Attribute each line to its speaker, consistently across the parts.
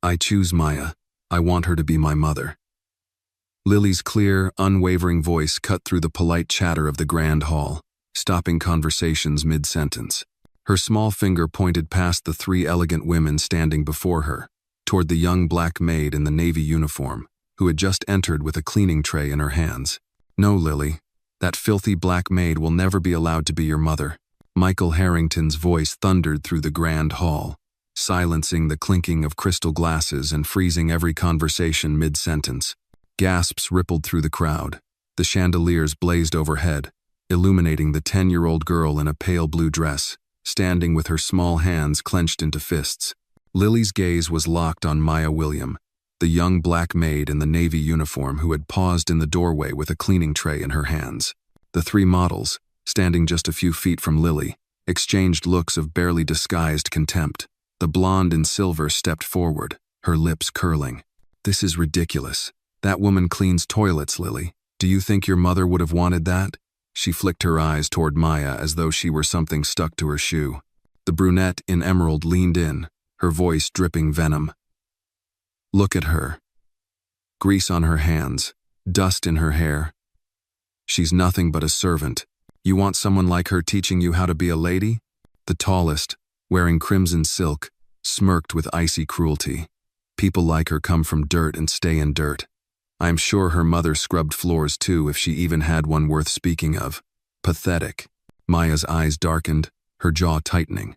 Speaker 1: I choose Maya. I want her to be my mother. Lily's clear, unwavering voice cut through the polite chatter of the grand hall, stopping conversations mid-sentence. Her small finger pointed past the three elegant women standing before her, toward the young black maid in the navy uniform, who had just entered with a cleaning tray in her hands. No, Lily, that filthy black maid will never be allowed to be your mother. Michael Harrington's voice thundered through the grand hall, silencing the clinking of crystal glasses and freezing every conversation mid-sentence. Gasps rippled through the crowd. The chandeliers blazed overhead, illuminating the 10-year-old girl in a pale blue dress, standing with her small hands clenched into fists. Lily's gaze was locked on Maya William, the young black maid in the navy uniform who had paused in the doorway with a cleaning tray in her hands. The three models, standing just a few feet from Lily, exchanged looks of barely disguised contempt. The blonde in silver stepped forward, her lips curling. This is ridiculous. That woman cleans toilets, Lily. Do you think your mother would have wanted that? She flicked her eyes toward Maya as though she were something stuck to her shoe. The brunette in emerald leaned in, her voice dripping venom. Look at her. Grease on her hands, dust in her hair. She's nothing but a servant. You want someone like her teaching you how to be a lady? The tallest, wearing crimson silk, smirked with icy cruelty. People like her come from dirt and stay in dirt. I'm sure her mother scrubbed floors too if she even had one worth speaking of. Pathetic. Maya's eyes darkened, her jaw tightening.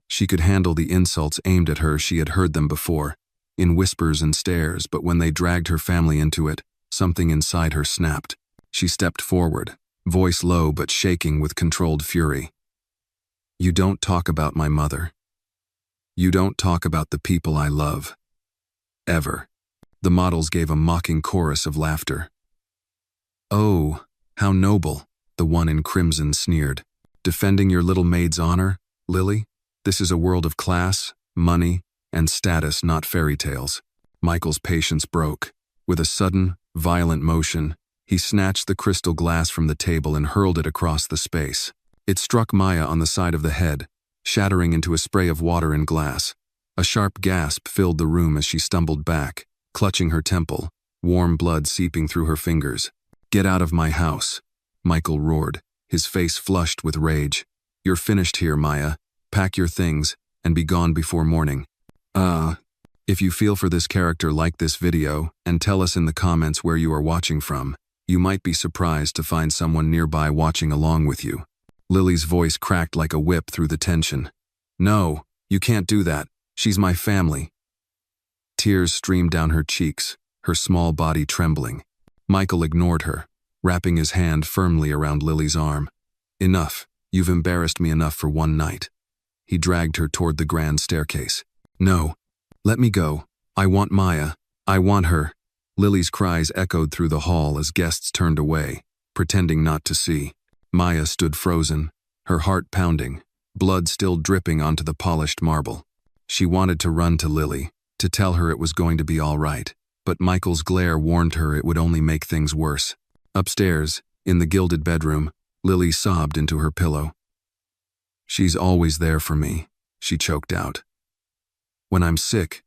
Speaker 1: She could handle the insults aimed at her. She had heard them before, in whispers and stares, but when they dragged her family into it, something inside her snapped. She stepped forward, voice low but shaking with controlled fury. You don't talk about my mother. You don't talk about the people I love. Ever. The models gave a mocking chorus of laughter. Oh, how noble, the one in crimson sneered. Defending your little maid's honor, Lily? This is a world of class, money, and status, not fairy tales. Michael's patience broke. With a sudden, violent motion, he snatched the crystal glass from the table and hurled it across the space. It struck Maya on the side of the head, shattering into a spray of water and glass. A sharp gasp filled the room as she stumbled back, clutching her temple, warm blood seeping through her fingers. Get out of my house, Michael roared, his face flushed with rage. You're finished here, Maya. Pack your things and be gone before morning. If you feel for this character, like this video and tell us in the comments where you are watching from. You might be surprised to find someone nearby watching along with you. Lily's voice cracked like a whip through the tension. No, you can't do that. She's my family. Tears streamed down her cheeks, her small body trembling. Michael ignored her, wrapping his hand firmly around Lily's arm. Enough. You've embarrassed me enough for one night. He dragged her toward the grand staircase. No. Let me go. I want Maya. I want her. Lily's cries echoed through the hall as guests turned away, pretending not to see. Maya stood frozen, her heart pounding, blood still dripping onto the polished marble. She wanted to run to Lily, to tell her it was going to be all right, but Michael's glare warned her it would only make things worse. Upstairs, in the gilded bedroom, Lily sobbed into her pillow. She's always there for me, she choked out. When I'm sick.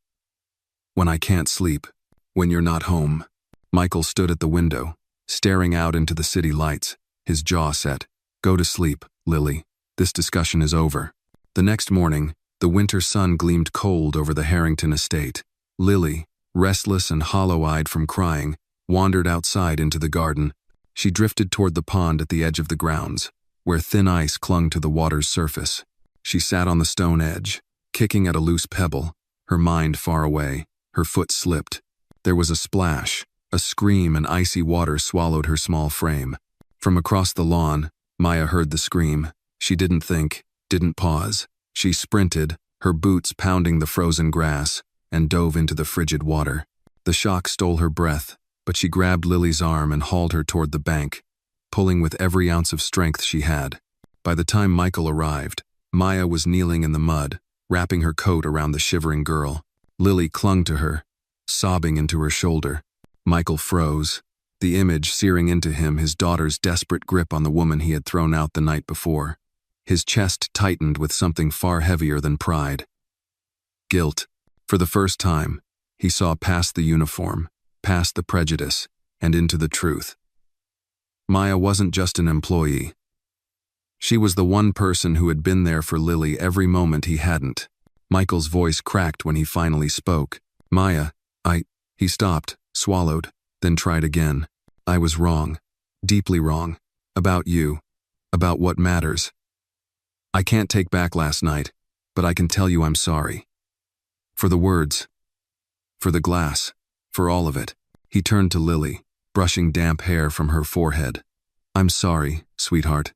Speaker 1: When I can't sleep. When you're not home. Michael stood at the window, staring out into the city lights, his jaw set. Go to sleep, Lily. This discussion is over. The next morning, the winter sun gleamed cold over the Harrington estate. Lily, restless and hollow-eyed from crying, wandered outside into the garden. She drifted toward the pond at the edge of the grounds, where thin ice clung to the water's surface. She sat on the stone edge, kicking at a loose pebble, her mind far away. Her foot slipped. There was a splash, a scream, and icy water swallowed her small frame. From across the lawn, Maya heard the scream. She didn't think, didn't pause. She sprinted, her boots pounding the frozen grass, and dove into the frigid water. The shock stole her breath, but she grabbed Lily's arm and hauled her toward the bank, pulling with every ounce of strength she had. By the time Michael arrived, Maya was kneeling in the mud, wrapping her coat around the shivering girl. Lily clung to her, sobbing into her shoulder. Michael froze, the image searing into him, his daughter's desperate grip on the woman he had thrown out the night before. His chest tightened with something far heavier than pride. Guilt. For the first time, He saw past the uniform, past the prejudice, and into the truth. Maya wasn't just an employee. She was the one person who had been there for Lily every moment he hadn't. Michael's voice cracked when he finally spoke. Maya, He stopped, swallowed, then tried again. I was wrong. Deeply wrong. About you. About what matters. I can't take back last night, but I can tell you I'm sorry. For the words. For the glass. For all of it. He turned to Lily, brushing damp hair from her forehead. I'm sorry, sweetheart.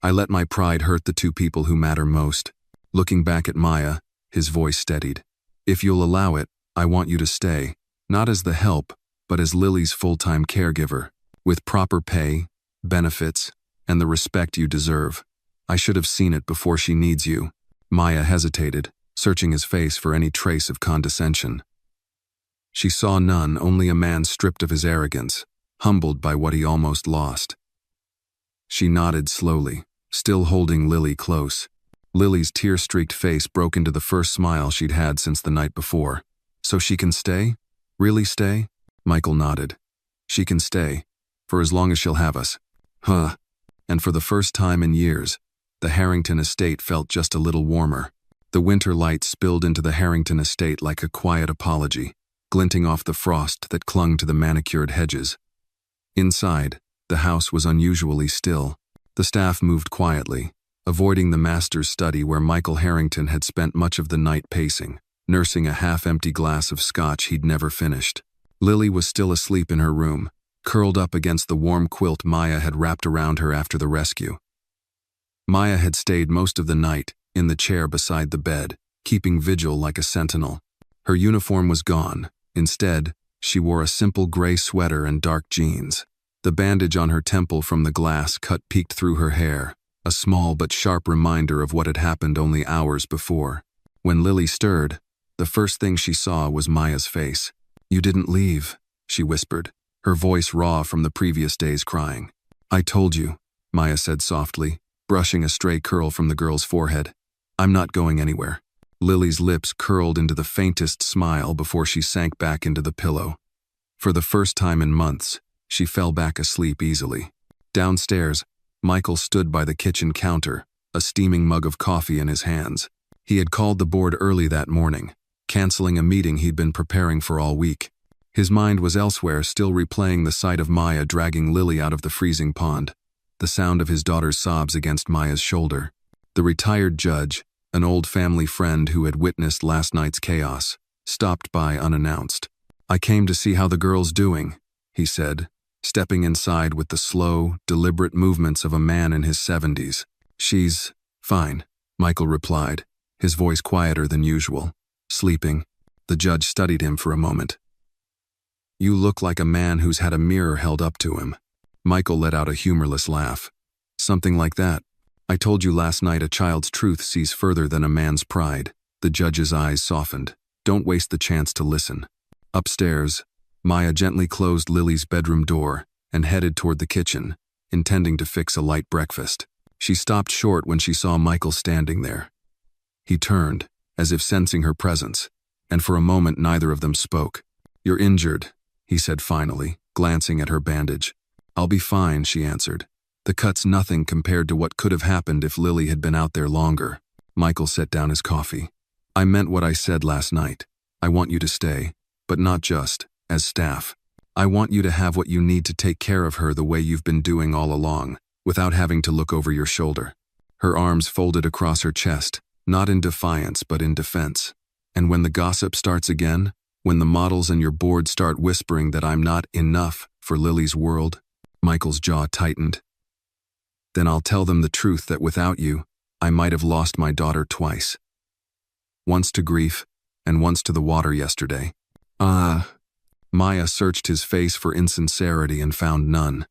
Speaker 1: I let my pride hurt the two people who matter most. Looking back at Maya, his voice steadied. If you'll allow it, I want you to stay, not as the help, but as Lily's full-time caregiver, with proper pay, benefits, and the respect you deserve. I should have seen it before she needs you. Maya hesitated, searching his face for any trace of condescension. She saw none, only a man stripped of his arrogance, humbled by what he almost lost. She nodded slowly, still holding Lily close. Lily's tear-streaked face broke into the first smile she'd had since the night before. So she can stay? Really stay? Michael nodded. She can stay, for as long as she'll have us. Huh. And for the first time in years, the Harrington estate felt just a little warmer. The winter light spilled into the Harrington estate like a quiet apology, glinting off the frost that clung to the manicured hedges. Inside, the house was unusually still. The staff moved quietly, avoiding the master's study where Michael Harrington had spent much of the night pacing, nursing a half-empty glass of scotch he'd never finished. Lily was still asleep in her room, curled up against the warm quilt Maya had wrapped around her after the rescue. Maya had stayed most of the night, in the chair beside the bed, keeping vigil like a sentinel. Her uniform was gone. Instead, she wore a simple gray sweater and dark jeans. The bandage on her temple from the glass cut peeked through her hair, a small but sharp reminder of what had happened only hours before. When Lily stirred, the first thing she saw was Maya's face. You didn't leave, she whispered, her voice raw from the previous day's crying. I told you, Maya said softly, brushing a stray curl from the girl's forehead. I'm not going anywhere. Lily's lips curled into the faintest smile before she sank back into the pillow. For the first time in months, she fell back asleep easily. Downstairs, Michael stood by the kitchen counter, a steaming mug of coffee in his hands. He had called the board early that morning, canceling a meeting he'd been preparing for all week. His mind was elsewhere, still replaying the sight of Maya dragging Lily out of the freezing pond, the sound of his daughter's sobs against Maya's shoulder. The retired judge, an old family friend who had witnessed last night's chaos, stopped by unannounced. I came to see how the girl's doing, he said, stepping inside with the slow, deliberate movements of a man in his 70s. She's fine, Michael replied, his voice quieter than usual. Sleeping. The judge studied him for a moment. You look like a man who's had a mirror held up to him. Michael let out a humorless laugh. Something like that. I told you last night a child's truth sees further than a man's pride. The judge's eyes softened. Don't waste the chance to listen. Upstairs, Maya gently closed Lily's bedroom door and headed toward the kitchen, intending to fix a light breakfast. She stopped short when she saw Michael standing there. He turned, as if sensing her presence, and for a moment neither of them spoke. You're injured, he said finally, glancing at her bandage. I'll be fine, she answered. The cut's nothing compared to what could have happened if Lily had been out there longer. Michael set down his coffee. I meant what I said last night. I want you to stay, but not just as staff. I want you to have what you need to take care of her the way you've been doing all along, without having to look over your shoulder. Her arms folded across her chest, not in defiance but in defense. And when the gossip starts again, when the models and your board start whispering that I'm not enough for Lily's world, Michael's jaw tightened. Then I'll tell them the truth that without you, I might have lost my daughter twice. Once to grief, and once to the water yesterday. Maya searched his face for insincerity and found none.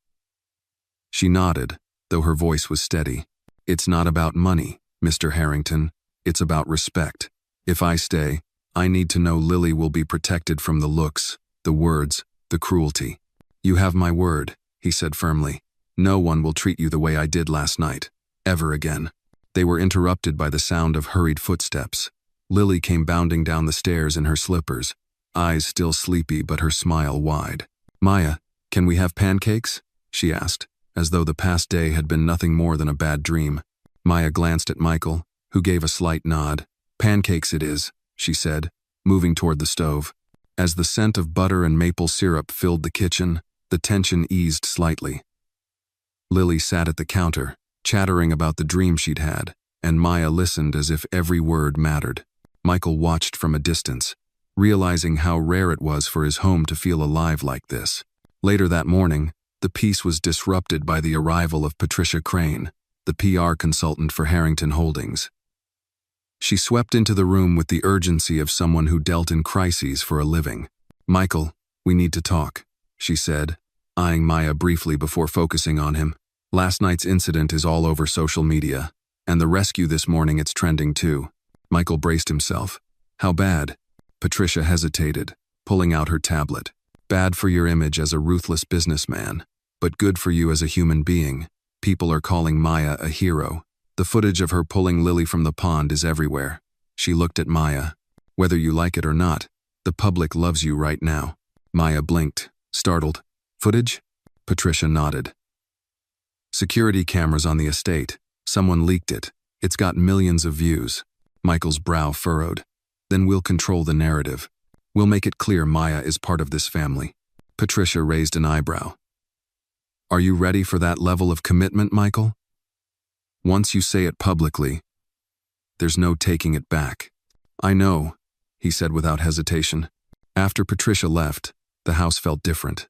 Speaker 1: She nodded, though her voice was steady. It's not about money, Mr. Harrington. It's about respect. If I stay, I need to know Lily will be protected from the looks, the words, the cruelty. You have my word, he said firmly. No one will treat you the way I did last night, ever again. They were interrupted by the sound of hurried footsteps. Lily came bounding down the stairs in her slippers, eyes still sleepy but her smile wide. "Maya, can we have pancakes?" she asked, as though the past day had been nothing more than a bad dream. Maya glanced at Michael, who gave a slight nod. "Pancakes it is," she said, moving toward the stove. As the scent of butter and maple syrup filled the kitchen, the tension eased slightly. Lily sat at the counter, chattering about the dream she'd had, and Maya listened as if every word mattered. Michael watched from a distance, realizing how rare it was for his home to feel alive like this. Later that morning, the peace was disrupted by the arrival of Patricia Crane, the PR consultant for Harrington Holdings. She swept into the room with the urgency of someone who dealt in crises for a living. "Michael, we need to talk," she said, eyeing Maya briefly before focusing on him. "Last night's incident is all over social media, and the rescue this morning, it's trending too." Michael braced himself. "How bad?" Patricia hesitated, pulling out her tablet. "Bad for your image as a ruthless businessman, but good for you as a human being. People are calling Maya a hero. The footage of her pulling Lily from the pond is everywhere." She looked at Maya. "Whether you like it or not, the public loves you right now." Maya blinked, startled. "Footage?" Patricia nodded. "Security cameras on the estate. Someone leaked it. It's got millions of views." Michael's brow furrowed. "Then we'll control the narrative. We'll make it clear Maya is part of this family." Patricia raised an eyebrow. "Are you ready for that level of commitment, Michael? Once you say it publicly, there's no taking it back." "I know," he said without hesitation. After Patricia left, the house felt different.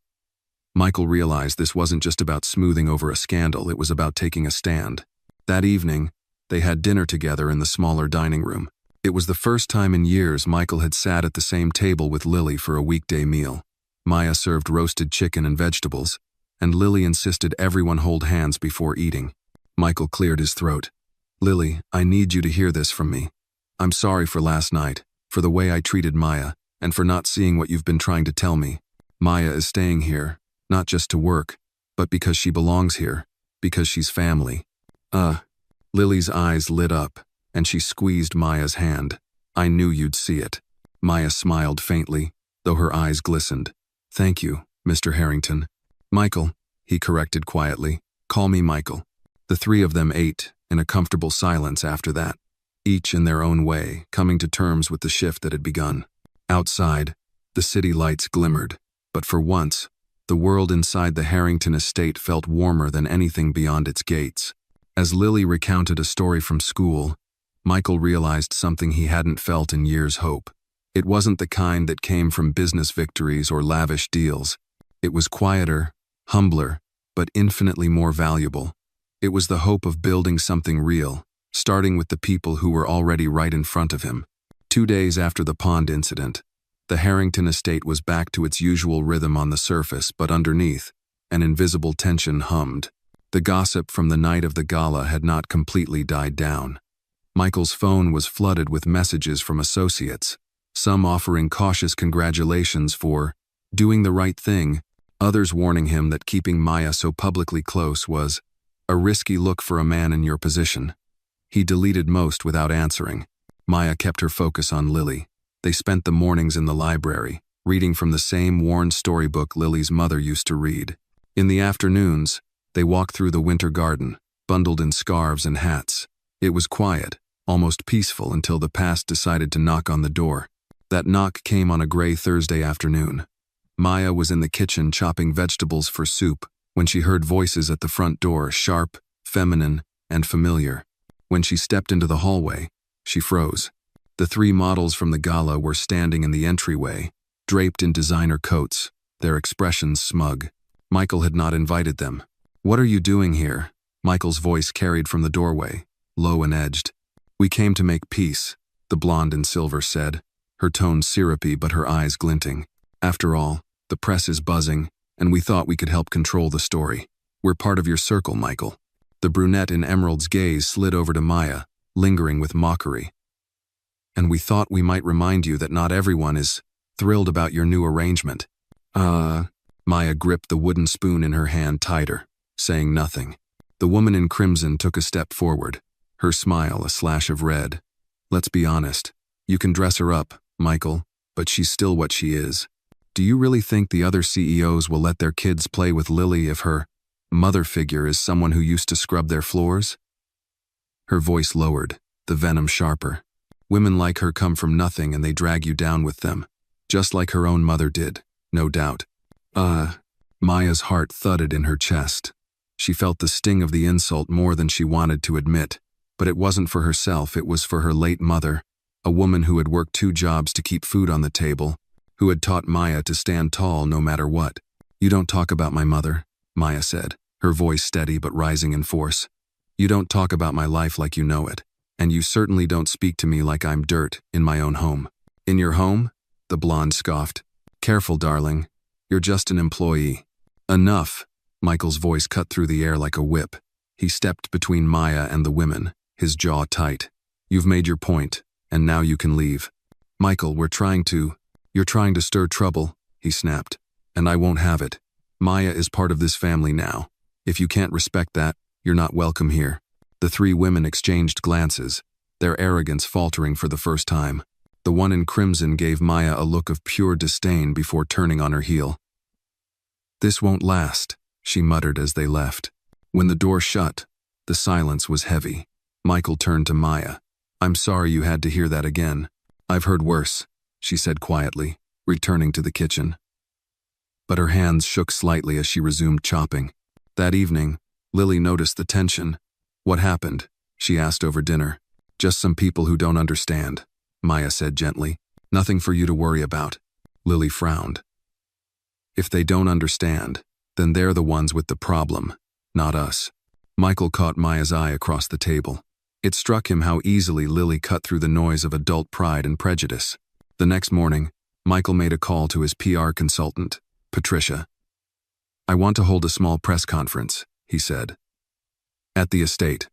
Speaker 1: Michael realized this wasn't just about smoothing over a scandal, it was about taking a stand. That evening, they had dinner together in the smaller dining room. It was the first time in years Michael had sat at the same table with Lily for a weekday meal. Maya served roasted chicken and vegetables, and Lily insisted everyone hold hands before eating. Michael cleared his throat. "Lily, I need you to hear this from me. I'm sorry for last night, for the way I treated Maya, and for not seeing what you've been trying to tell me. Maya is staying here, not just to work, but because she belongs here, because she's family." Lily's eyes lit up, and she squeezed Maya's hand. "I knew you'd see it." Maya smiled faintly, though her eyes glistened. "Thank you, Mr. Harrington." "Michael," he corrected quietly. "Call me Michael." The three of them ate in a comfortable silence after that, each in their own way, coming to terms with the shift that had begun. Outside, the city lights glimmered, but for once, the world inside the Harrington estate felt warmer than anything beyond its gates. As Lily recounted a story from school, Michael realized something he hadn't felt in years' hope. It wasn't the kind that came from business victories or lavish deals. It was quieter, humbler, but infinitely more valuable. It was the hope of building something real, starting with the people who were already right in front of him. 2 days after the pond incident, the Harrington estate was back to its usual rhythm on the surface, but underneath, an invisible tension hummed. The gossip from the night of the gala had not completely died down. Michael's phone was flooded with messages from associates, some offering cautious congratulations for doing the right thing, others warning him that keeping Maya so publicly close was a risky look for a man in your position. He deleted most without answering. Maya kept her focus on Lily. They spent the mornings in the library, reading from the same worn storybook Lily's mother used to read. In the afternoons, they walked through the winter garden, bundled in scarves and hats. It was quiet, almost peaceful until the past decided to knock on the door. That knock came on a gray Thursday afternoon. Maya was in the kitchen chopping vegetables for soup when she heard voices at the front door, sharp, feminine, and familiar. When she stepped into the hallway, she froze. The 3 models from the gala were standing in the entryway, draped in designer coats, their expressions smug. Michael had not invited them. "What are you doing here?" Michael's voice carried from the doorway, low and edged. "We came to make peace," the blonde in silver said, her tone syrupy but her eyes glinting. "After all, the press is buzzing, and we thought we could help control the story. We're part of your circle, Michael." The brunette in emerald's gaze slid over to Maya, lingering with mockery. "And we thought we might remind you that not everyone is thrilled about your new arrangement." Maya gripped the wooden spoon in her hand tighter, saying nothing. The woman in crimson took a step forward, her smile a slash of red. "Let's be honest. You can dress her up, Michael, but she's still what she is. Do you really think the other CEOs will let their kids play with Lily if her mother figure is someone who used to scrub their floors? Her voice lowered, the venom sharper. Women like her come from nothing and they drag you down with them, just like her own mother did, no doubt. Maya's heart thudded in her chest. She felt the sting of the insult more than she wanted to admit, but it wasn't for herself, it was for her late mother, a woman who had worked 2 jobs to keep food on the table, who had taught Maya to stand tall no matter what. You don't talk about my mother, Maya said, her voice steady but rising in force. You don't talk about my life like you know it, and you certainly don't speak to me like I'm dirt in my own home. In your home? The blonde scoffed. Careful, darling. You're just an employee. Enough. Michael's voice cut through the air like a whip. He stepped between Maya and the women, his jaw tight. You've made your point, and now you can leave. Michael, you're trying to stir trouble, he snapped, and I won't have it. Maya is part of this family now. If you can't respect that, you're not welcome here. The 3 women exchanged glances, their arrogance faltering for the first time. The one in crimson gave Maya a look of pure disdain before turning on her heel. This won't last, she muttered as they left. When the door shut, the silence was heavy. Michael turned to Maya. I'm sorry you had to hear that again. I've heard worse, she said quietly, returning to the kitchen. But her hands shook slightly as she resumed chopping. That evening, Lily noticed the tension. What happened? She asked over dinner. Just some people who don't understand, Maya said gently. Nothing for you to worry about. Lily frowned. If they don't understand, then they're the ones with the problem, not us. Michael caught Maya's eye across the table. It struck him how easily Lily cut through the noise of adult pride and prejudice. The next morning, Michael made a call to his PR consultant, Patricia. I want to hold a small press conference, he said. At the estate.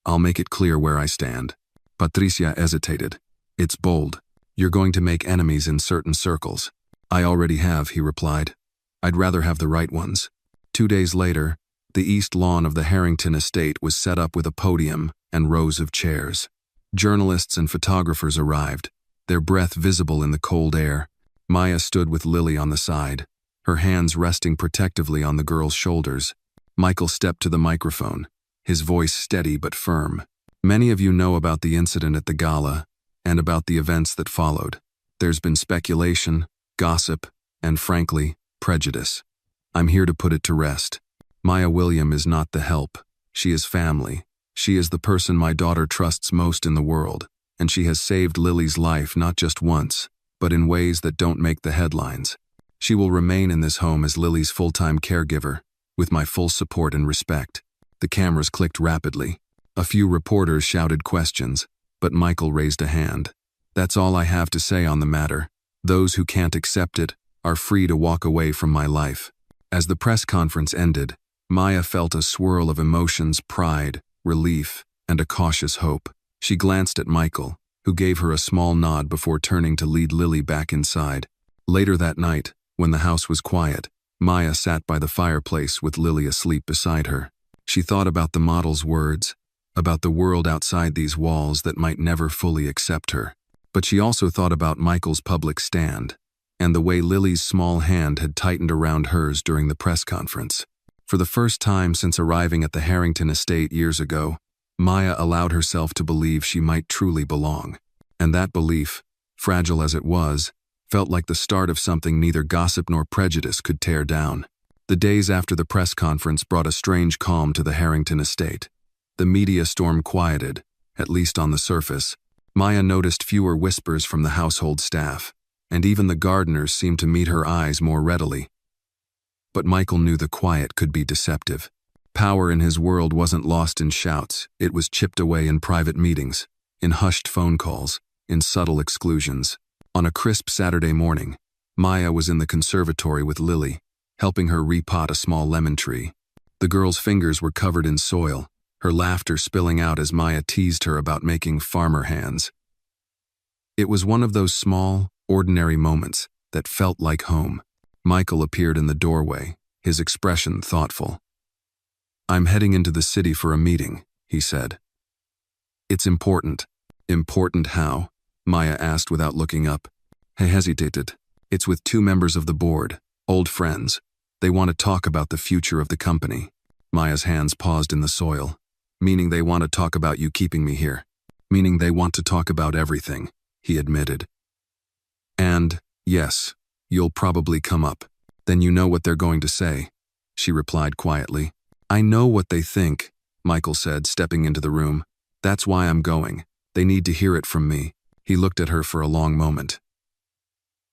Speaker 1: I'll make it clear where I stand. Patricia hesitated. It's bold. You're going to make enemies in certain circles. I already have, he replied. I'd rather have the right ones. 2 days later, the east lawn of the Harrington estate was set up with a podium and rows of chairs. Journalists and photographers arrived, their breath visible in the cold air. Maya stood with Lily on the side, her hands resting protectively on the girl's shoulders. Michael stepped to the microphone, his voice steady but firm. Many of you know about the incident at the gala and about the events that followed. There's been speculation, gossip, and frankly, prejudice. I'm here to put it to rest. Maya William is not the help. She is family. She is the person my daughter trusts most in the world, and she has saved Lily's life not just once, but in ways that don't make the headlines. She will remain in this home as Lily's full-time caregiver, with my full support and respect. The cameras clicked rapidly. A few reporters shouted questions, but Michael raised a hand. That's all I have to say on the matter. Those who can't accept it are free to walk away from my life. As the press conference ended, Maya felt a swirl of emotions, pride, relief, and a cautious hope. She glanced at Michael, who gave her a small nod before turning to lead Lily back inside. Later that night, when the house was quiet, Maya sat by the fireplace with Lily asleep beside her. She thought about the model's words, about the world outside these walls that might never fully accept her. But she also thought about Michael's public stand, and the way Lily's small hand had tightened around hers during the press conference. For the first time since arriving at the Harrington estate years ago, Maya allowed herself to believe she might truly belong. And that belief, fragile as it was, felt like the start of something neither gossip nor prejudice could tear down. The days after the press conference brought a strange calm to the Harrington estate. The media storm quieted, at least on the surface. Maya noticed fewer whispers from the household staff, and even the gardeners seemed to meet her eyes more readily. But Michael knew the quiet could be deceptive. Power in his world wasn't lost in shouts, it was chipped away in private meetings, in hushed phone calls, in subtle exclusions. On a crisp Saturday morning, Maya was in the conservatory with Lily, helping her repot a small lemon tree. The girl's fingers were covered in soil, her laughter spilling out as Maya teased her about making farmer hands. It was one of those small, ordinary moments that felt like home. Michael appeared in the doorway, his expression thoughtful. I'm heading into the city for a meeting, he said. It's important. Important how? Maya asked without looking up. He hesitated. It's with 2 members of the board, old friends. They want to talk about the future of the company. Maya's hands paused in the soil. Meaning they want to talk about you keeping me here. Meaning they want to talk about everything, he admitted. And, yes, you'll probably come up. Then you know what they're going to say, she replied quietly. I know what they think, Michael said, stepping into the room. That's why I'm going. They need to hear it from me. He looked at her for a long moment.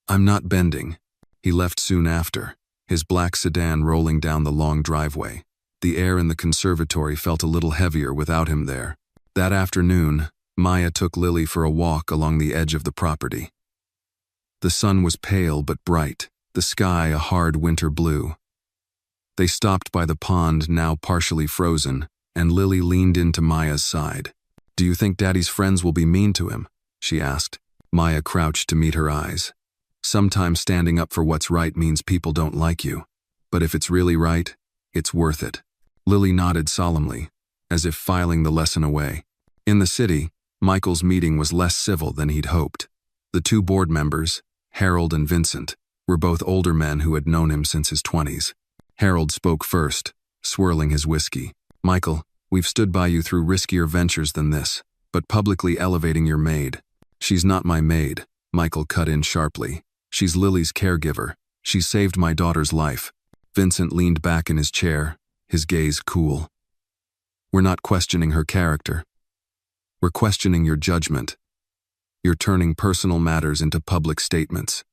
Speaker 1: I'm not bending. He left soon after, his black sedan rolling down the long driveway. The air in the conservatory felt a little heavier without him there. That afternoon, Maya took Lily for a walk along the edge of the property. The sun was pale but bright, the sky a hard winter blue. They stopped by the pond, now partially frozen, and Lily leaned into Maya's side. Do you think Daddy's friends will be mean to him? She asked. Maya crouched to meet her eyes. Sometimes standing up for what's right means people don't like you. But if it's really right, it's worth it. Lily nodded solemnly, as if filing the lesson away. In the city, Michael's meeting was less civil than he'd hoped. The 2 board members, Harold and Vincent, were both older men who had known him since his 20s. Harold spoke first, swirling his whiskey. Michael, we've stood by you through riskier ventures than this, but publicly elevating your maid. She's not my maid, Michael cut in sharply. She's Lily's caregiver. She saved my daughter's life. Vincent leaned back in his chair, his gaze cool. We're not questioning her character. We're questioning your judgment. You're turning personal matters into public statements.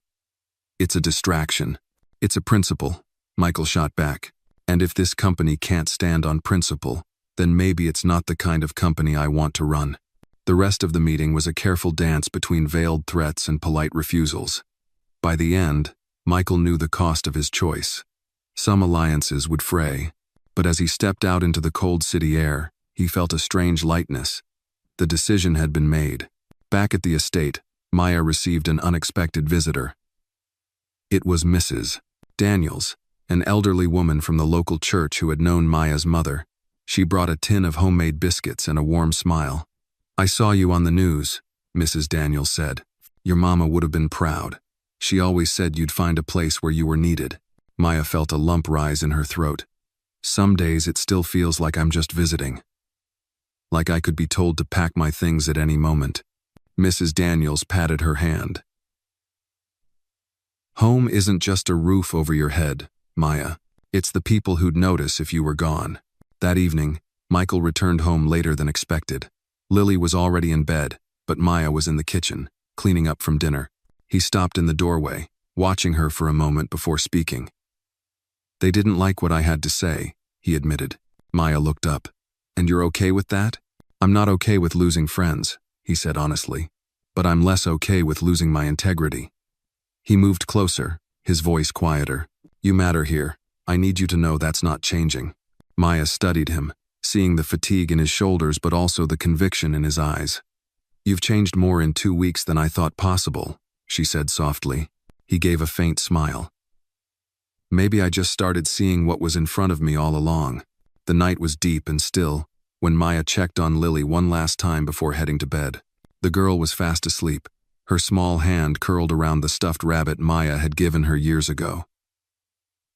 Speaker 1: It's a distraction. It's a principle, Michael shot back. And if this company can't stand on principle, then maybe it's not the kind of company I want to run. The rest of the meeting was a careful dance between veiled threats and polite refusals. By the end, Michael knew the cost of his choice. Some alliances would fray, but as he stepped out into the cold city air, he felt a strange lightness. The decision had been made. Back at the estate, Maya received an unexpected visitor. It was Mrs. Daniels, an elderly woman from the local church who had known Maya's mother. She brought a tin of homemade biscuits and a warm smile. I saw you on the news, Mrs. Daniels said. Your mama would have been proud. She always said you'd find a place where you were needed. Maya felt a lump rise in her throat. Some days it still feels like I'm just visiting. Like I could be told to pack my things at any moment. Mrs. Daniels patted her hand. Home isn't just a roof over your head, Maya. It's the people who'd notice if you were gone. That evening, Michael returned home later than expected. Lily was already in bed, but Maya was in the kitchen, cleaning up from dinner. He stopped in the doorway, watching her for a moment before speaking. They didn't like what I had to say, he admitted. Maya looked up. And you're okay with that? I'm not okay with losing friends, he said honestly. But I'm less okay with losing my integrity. He moved closer, his voice quieter. You matter here. I need you to know that's not changing. Maya studied him, seeing the fatigue in his shoulders but also the conviction in his eyes. You've changed more in 2 weeks than I thought possible, she said softly. He gave a faint smile. Maybe I just started seeing what was in front of me all along. The night was deep and still, when Maya checked on Lily one last time before heading to bed. The girl was fast asleep, her small hand curled around the stuffed rabbit Maya had given her years ago.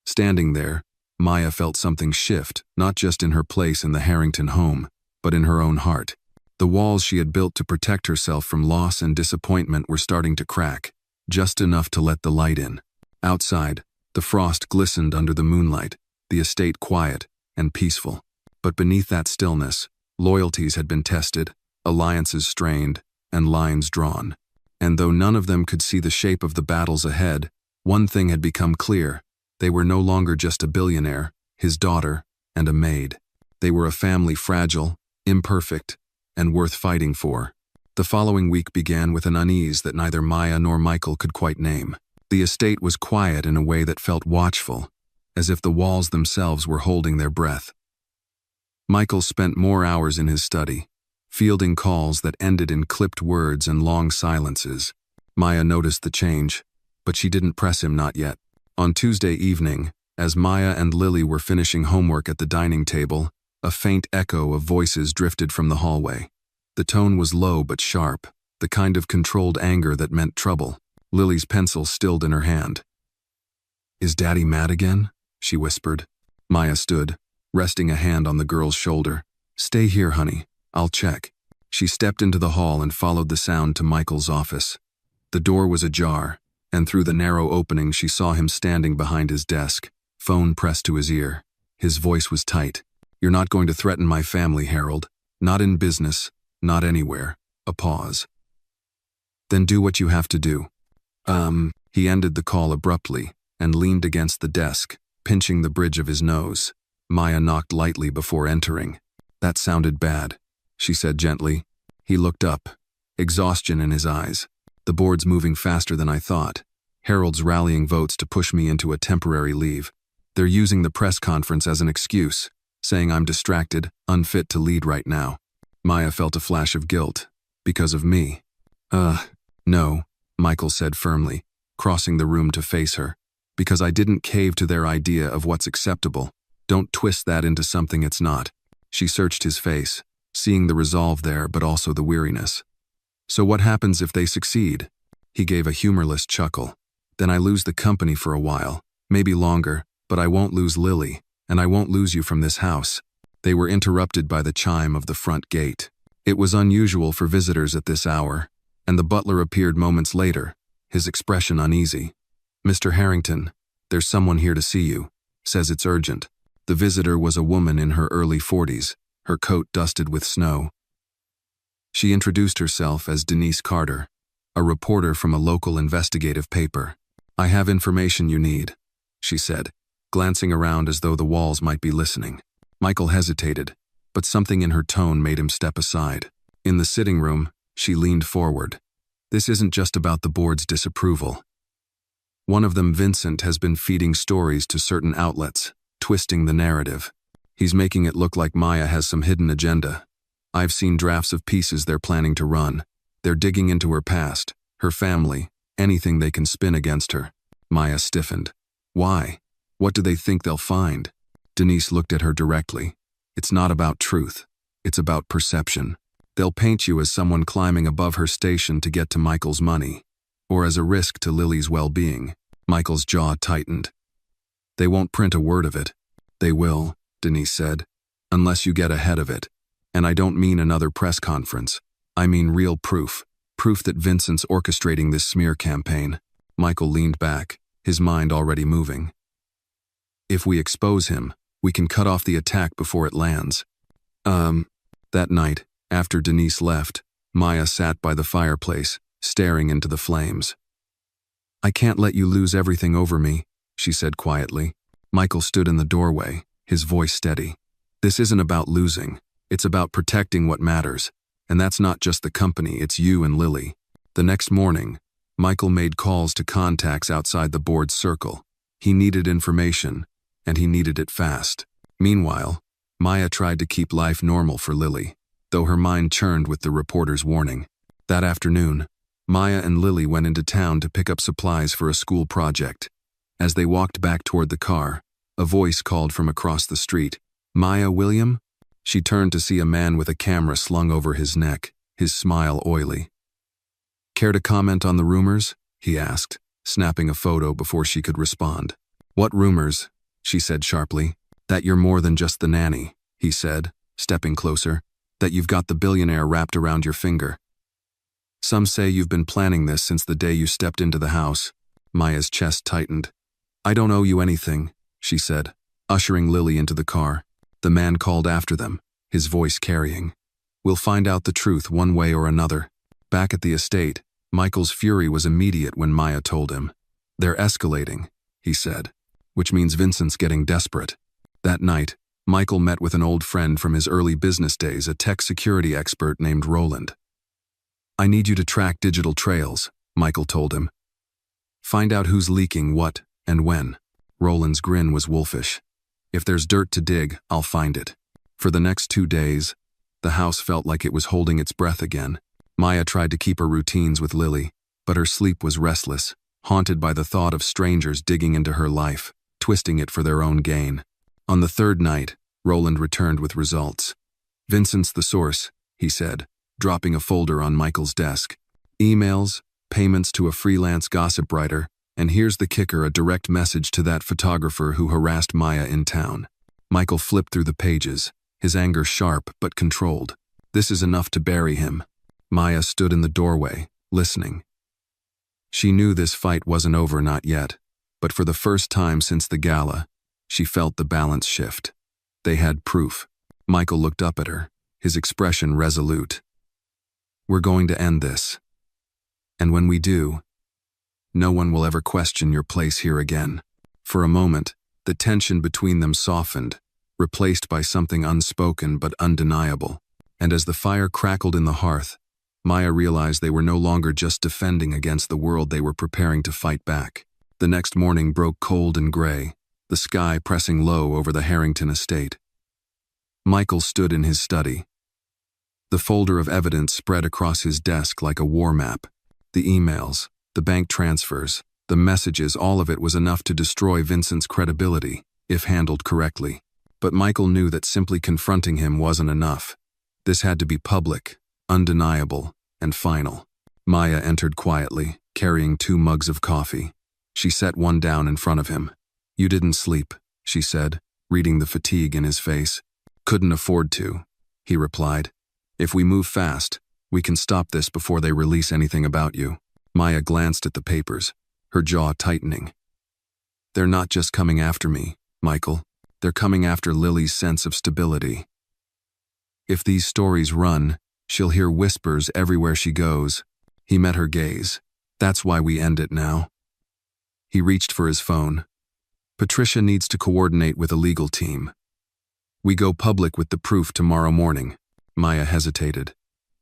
Speaker 1: Standing there, Maya felt something shift, not just in her place in the Harrington home, but in her own heart. The walls she had built to protect herself from loss and disappointment were starting to crack, just enough to let the light in. Outside, the frost glistened under the moonlight, the estate quiet and peaceful. But beneath that stillness, loyalties had been tested, alliances strained, and lines drawn. And though none of them could see the shape of the battles ahead, one thing had become clear. They were no longer just a billionaire, his daughter, and a maid. They were a family fragile, imperfect, and worth fighting for. The following week began with an unease that neither Maya nor Michael could quite name. The estate was quiet in a way that felt watchful, as if the walls themselves were holding their breath. Michael spent more hours in his study, fielding calls that ended in clipped words and long silences. Maya noticed the change, but she didn't press him, not yet. On Tuesday evening, as Maya and Lily were finishing homework at the dining table, a faint echo of voices drifted from the hallway. The tone was low but sharp, the kind of controlled anger that meant trouble. Lily's pencil stilled in her hand. "Is Daddy mad again?" she whispered. Maya stood, resting a hand on the girl's shoulder. "Stay here, honey. I'll check." She stepped into the hall and followed the sound to Michael's office. The door was ajar, and through the narrow opening she saw him standing behind his desk, phone pressed to his ear. His voice was tight. "You're not going to threaten my family, Harold. Not in business, not anywhere." A pause. "Then do what you have to do." He ended the call abruptly and leaned against the desk, pinching the bridge of his nose. Maya knocked lightly before entering. "That sounded bad," she said gently. He looked up, exhaustion in his eyes. "The board's moving faster than I thought. Harold's rallying votes to push me into a temporary leave. They're using the press conference as an excuse, saying I'm distracted, unfit to lead right now." Maya felt a flash of guilt. "Because of me?" No," Michael said firmly, crossing the room to face her. "Because I didn't cave to their idea of what's acceptable. Don't twist that into something it's not." She searched his face, seeing the resolve there but also the weariness. "So what happens if they succeed?" He gave a humorless chuckle. "Then I lose the company for a while, maybe longer, but I won't lose Lily, and I won't lose you from this house." They were interrupted by the chime of the front gate. It was unusual for visitors at this hour, and the butler appeared moments later, his expression uneasy. "Mr. Harrington, there's someone here to see you. Says it's urgent." The visitor was a woman in her early 40s, her coat dusted with snow. She introduced herself as Denise Carter, a reporter from a local investigative paper. "I have information you need," she said, glancing around as though the walls might be listening. Michael hesitated, but something in her tone made him step aside. In the sitting room, she leaned forward. "This isn't just about the board's disapproval. One of them, Vincent, has been feeding stories to certain outlets, twisting the narrative. He's making it look like Maya has some hidden agenda. I've seen drafts of pieces they're planning to run. They're digging into her past, her family, anything they can spin against her." Maya stiffened. "Why? What do they think they'll find?" Denise looked at her directly. "It's not about truth. It's about perception. They'll paint you as someone climbing above her station to get to Michael's money, or as a risk to Lily's well-being." Michael's jaw tightened. "They won't print a word of it." "They will," Denise said, "unless you get ahead of it. And I don't mean another press conference. I mean real proof. Proof that Vincent's orchestrating this smear campaign." Michael leaned back, his mind already moving. "If we expose him, we can cut off the attack before it lands." That night, after Denise left, Maya sat by the fireplace, staring into the flames. "I can't let you lose everything over me," she said quietly. Michael stood in the doorway, his voice steady. "This isn't about losing. It's about protecting what matters. And that's not just the company, it's you and Lily." The next morning, Michael made calls to contacts outside the board's circle. He needed information, and he needed it fast. Meanwhile, Maya tried to keep life normal for Lily, though her mind churned with the reporter's warning. That afternoon, Maya and Lily went into town to pick up supplies for a school project. As they walked back toward the car, a voice called from across the street. "Maya, William?" She turned to see a man with a camera slung over his neck, his smile oily. "Care to comment on the rumors?" he asked, snapping a photo before she could respond. "What rumors?" she said sharply. "That you're more than just the nanny," he said, stepping closer. "That you've got the billionaire wrapped around your finger. Some say you've been planning this since the day you stepped into the house." Maya's chest tightened. "I don't owe you anything," she said, ushering Lily into the car. The man called after them, his voice carrying. "We'll find out the truth one way or another." Back at the estate, Michael's fury was immediate when Maya told him. "They're escalating," he said, "which means Vincent's getting desperate." That night, Michael met with an old friend from his early business days, a tech security expert named Roland. "I need you to track digital trails," Michael told him. "Find out who's leaking what and when." Roland's grin was wolfish. "If there's dirt to dig, I'll find it." For the next 2 days, the house felt like it was holding its breath again. Maya tried to keep her routines with Lily, but her sleep was restless, haunted by the thought of strangers digging into her life, twisting it for their own gain. On the third night, Roland returned with results. "Vincent's the source," he said, dropping a folder on Michael's desk. "Emails, payments to a freelance gossip writer, and here's the kicker, a direct message to that photographer who harassed Maya in town. Michael flipped through the pages, his anger sharp but controlled. This is enough to bury him. Maya stood in the doorway, listening. She knew this fight wasn't over, not yet, but for the first time since the gala, she felt the balance shift. They had proof. Michael looked up at her, his expression resolute. We're going to end this. And when we do, no one will ever question your place here again. For a moment, the tension between them softened, replaced by something unspoken but undeniable. And as the fire crackled in the hearth, Maya realized they were no longer just defending against the world, they were preparing to fight back. The next morning broke cold and gray, the sky pressing low over the Harrington estate. Michael stood in his study. The folder of evidence spread across his desk like a war map. The emails, the bank transfers, the messages, all of it was enough to destroy Vincent's credibility, if handled correctly. But Michael knew that simply confronting him wasn't enough. This had to be public, undeniable, and final. Maya entered quietly, carrying 2 mugs of coffee. She set one down in front of him. You didn't sleep, she said, reading the fatigue in his face. Couldn't afford to, he replied. If we move fast, we can stop this before they release anything about you. Maya glanced at the papers, her jaw tightening. They're not just coming after me, Michael. They're coming after Lily's sense of stability. If these stories run, she'll hear whispers everywhere she goes. He met her gaze. That's why we end it now. He reached for his phone. Patricia needs to coordinate with a legal team. We go public with the proof tomorrow morning. Maya hesitated.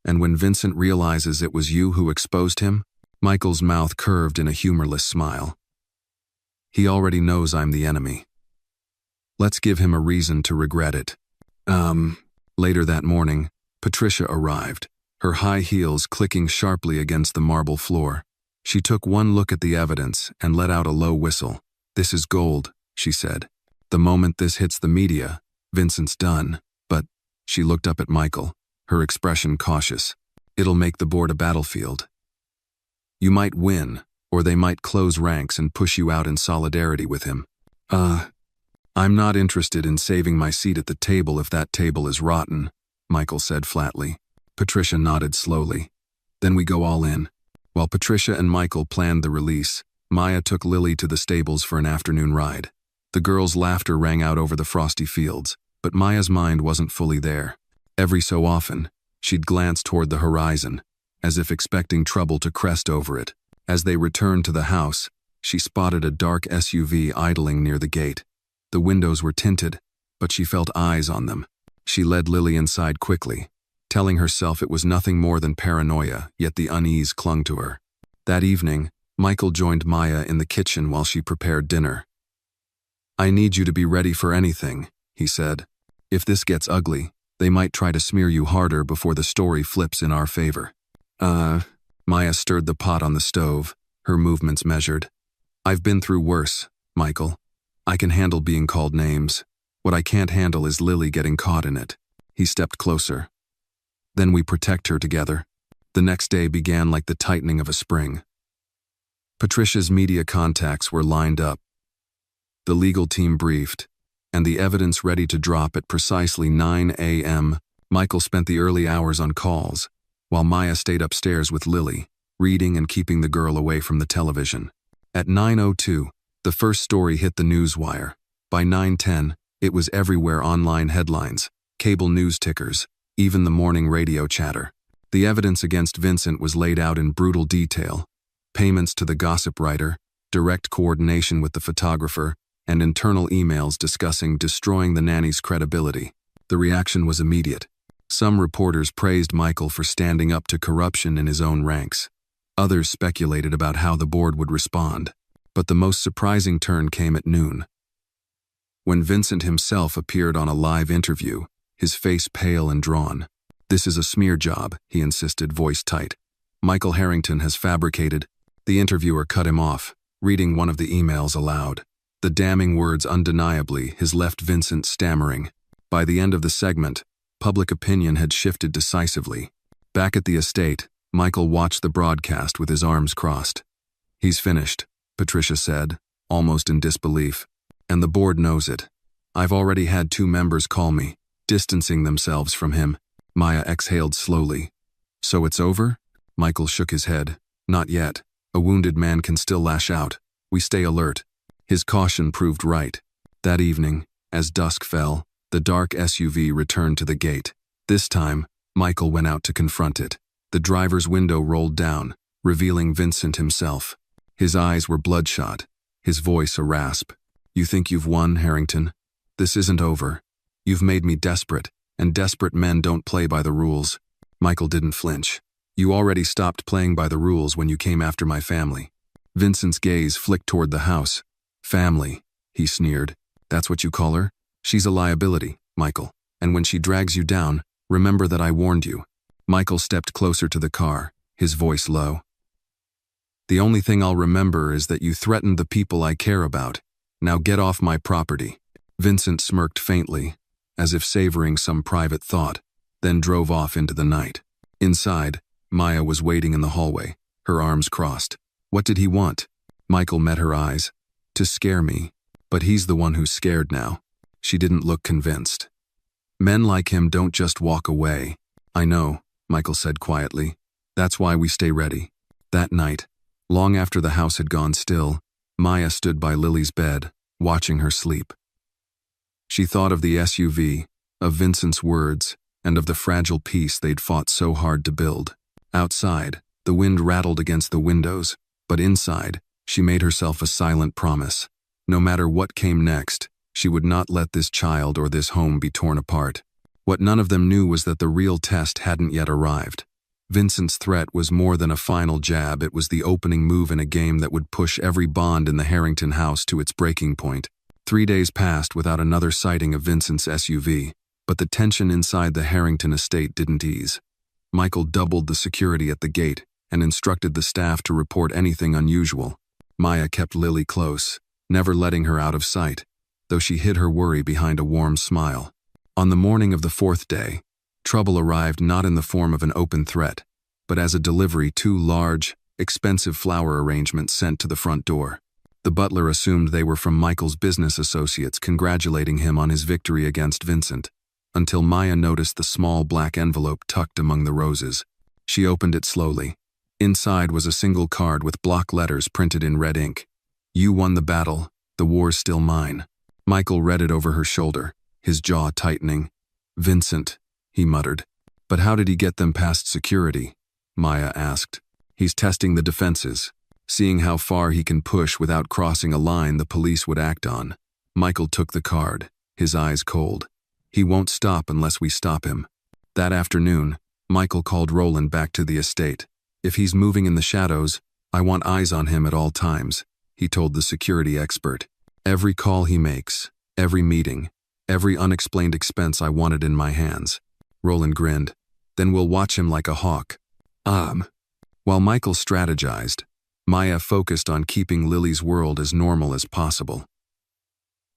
Speaker 1: And when Vincent realizes it was you who exposed him, Michael's mouth curved in a humorless smile. He already knows I'm the enemy. Let's give him a reason to regret it. Later that morning, Patricia arrived, her high heels clicking sharply against the marble floor. She took one look at the evidence and let out a low whistle. This is gold, she said. The moment this hits the media, Vincent's done. But she looked up at Michael, her expression cautious. It'll make the board a battlefield. You might win, or they might close ranks and push you out in solidarity with him. I'm not interested in saving my seat at the table if that table is rotten, Michael said flatly. Patricia nodded slowly. Then we go all in. While Patricia and Michael planned the release, Maya took Lily to the stables for an afternoon ride. The girls' laughter rang out over the frosty fields, but Maya's mind wasn't fully there. Every so often, she'd glance toward the horizon, as if expecting trouble to crest over it. As they returned to the house, she spotted a dark SUV idling near the gate. The windows were tinted, but she felt eyes on them. She led Lily inside quickly, telling herself it was nothing more than paranoia, yet the unease clung to her. That evening, Michael joined Maya in the kitchen while she prepared dinner. I need you to be ready for anything, he said. If this gets ugly, they might try to smear you harder before the story flips in our favor. Maya stirred the pot on the stove, her movements measured. I've been through worse, Michael. I can handle being called names. What I can't handle is Lily getting caught in it. He stepped closer. Then we protect her together. The next day began like the tightening of a spring. Patricia's media contacts were lined up. The legal team briefed, and the evidence ready to drop at precisely 9 a.m. Michael spent the early hours on calls, while Maya stayed upstairs with Lily, reading and keeping the girl away from the television. At 9:02, the first story hit the news wire. By 9:10, it was everywhere: online headlines, cable news tickers, even the morning radio chatter. The evidence against Vincent was laid out in brutal detail: payments to the gossip writer, direct coordination with the photographer, and internal emails discussing destroying the nanny's credibility. The reaction was immediate. Some reporters praised Michael for standing up to corruption in his own ranks. Others speculated about how the board would respond. But the most surprising turn came at noon. When Vincent himself appeared on a live interview, his face pale and drawn. This is a smear job, he insisted, voice tight. Michael Harrington has fabricated. The interviewer cut him off, reading one of the emails aloud. The damning words undeniably has left Vincent stammering. By the end of the segment, public opinion had shifted decisively. Back at the estate, Michael watched the broadcast with his arms crossed. "He's finished," Patricia said, almost in disbelief. "And the board knows it. I've already had 2 members call me, distancing themselves from him." Maya exhaled slowly. "So it's over?" Michael shook his head. "Not yet. A wounded man can still lash out. We stay alert." His caution proved right. That evening, as dusk fell, the dark SUV returned to the gate. This time, Michael went out to confront it. The driver's window rolled down, revealing Vincent himself. His eyes were bloodshot, his voice a rasp. "You think you've won, Harrington? This isn't over. You've made me desperate, and desperate men don't play by the rules." Michael didn't flinch. "You already stopped playing by the rules when you came after my family." Vincent's gaze flicked toward the house. "Family," he sneered. "That's what you call her? She's a liability, Michael. And when she drags you down, remember that I warned you." Michael stepped closer to the car, his voice low. "The only thing I'll remember is that you threatened the people I care about. Now get off my property." Vincent smirked faintly, as if savoring some private thought, then drove off into the night. Inside, Maya was waiting in the hallway, her arms crossed. What did he want? Michael met her eyes. "To scare me. But he's the one who's scared now." She didn't look convinced. "Men like him don't just walk away." "I know," Michael said quietly. "That's why we stay ready." That night, long after the house had gone still, Maya stood by Lily's bed, watching her sleep. She thought of the SUV, of Vincent's words, and of the fragile peace they'd fought so hard to build. Outside, the wind rattled against the windows, but inside, she made herself a silent promise. No matter what came next, she would not let this child or this home be torn apart. What none of them knew was that the real test hadn't yet arrived. Vincent's threat was more than a final jab, it was the opening move in a game that would push every bond in the Harrington house to its breaking point. 3 days passed without another sighting of Vincent's SUV, but the tension inside the Harrington estate didn't ease. Michael doubled the security at the gate and instructed the staff to report anything unusual. Maya kept Lily close, never letting her out of sight, though she hid her worry behind a warm smile. On the morning of the 4th day, trouble arrived not in the form of an open threat, but as a delivery 2 large, expensive flower arrangements sent to the front door. The butler assumed they were from Michael's business associates congratulating him on his victory against Vincent, until Maya noticed the small black envelope tucked among the roses. She opened it slowly. Inside was a single card with block letters printed in red ink. "You won the battle, the war's still mine." Michael read it over her shoulder, his jaw tightening. "Vincent," he muttered. "But how did he get them past security?" Maya asked. "He's testing the defenses, seeing how far he can push without crossing a line the police would act on." Michael took the card, his eyes cold. "He won't stop unless we stop him." That afternoon, Michael called Roland back to the estate. "If he's moving in the shadows, I want eyes on him at all times," he told the security expert. "Every call he makes, every meeting, every unexplained expense I wanted in my hands." Roland grinned. "Then we'll watch him like a hawk." While Michael strategized, Maya focused on keeping Lily's world as normal as possible.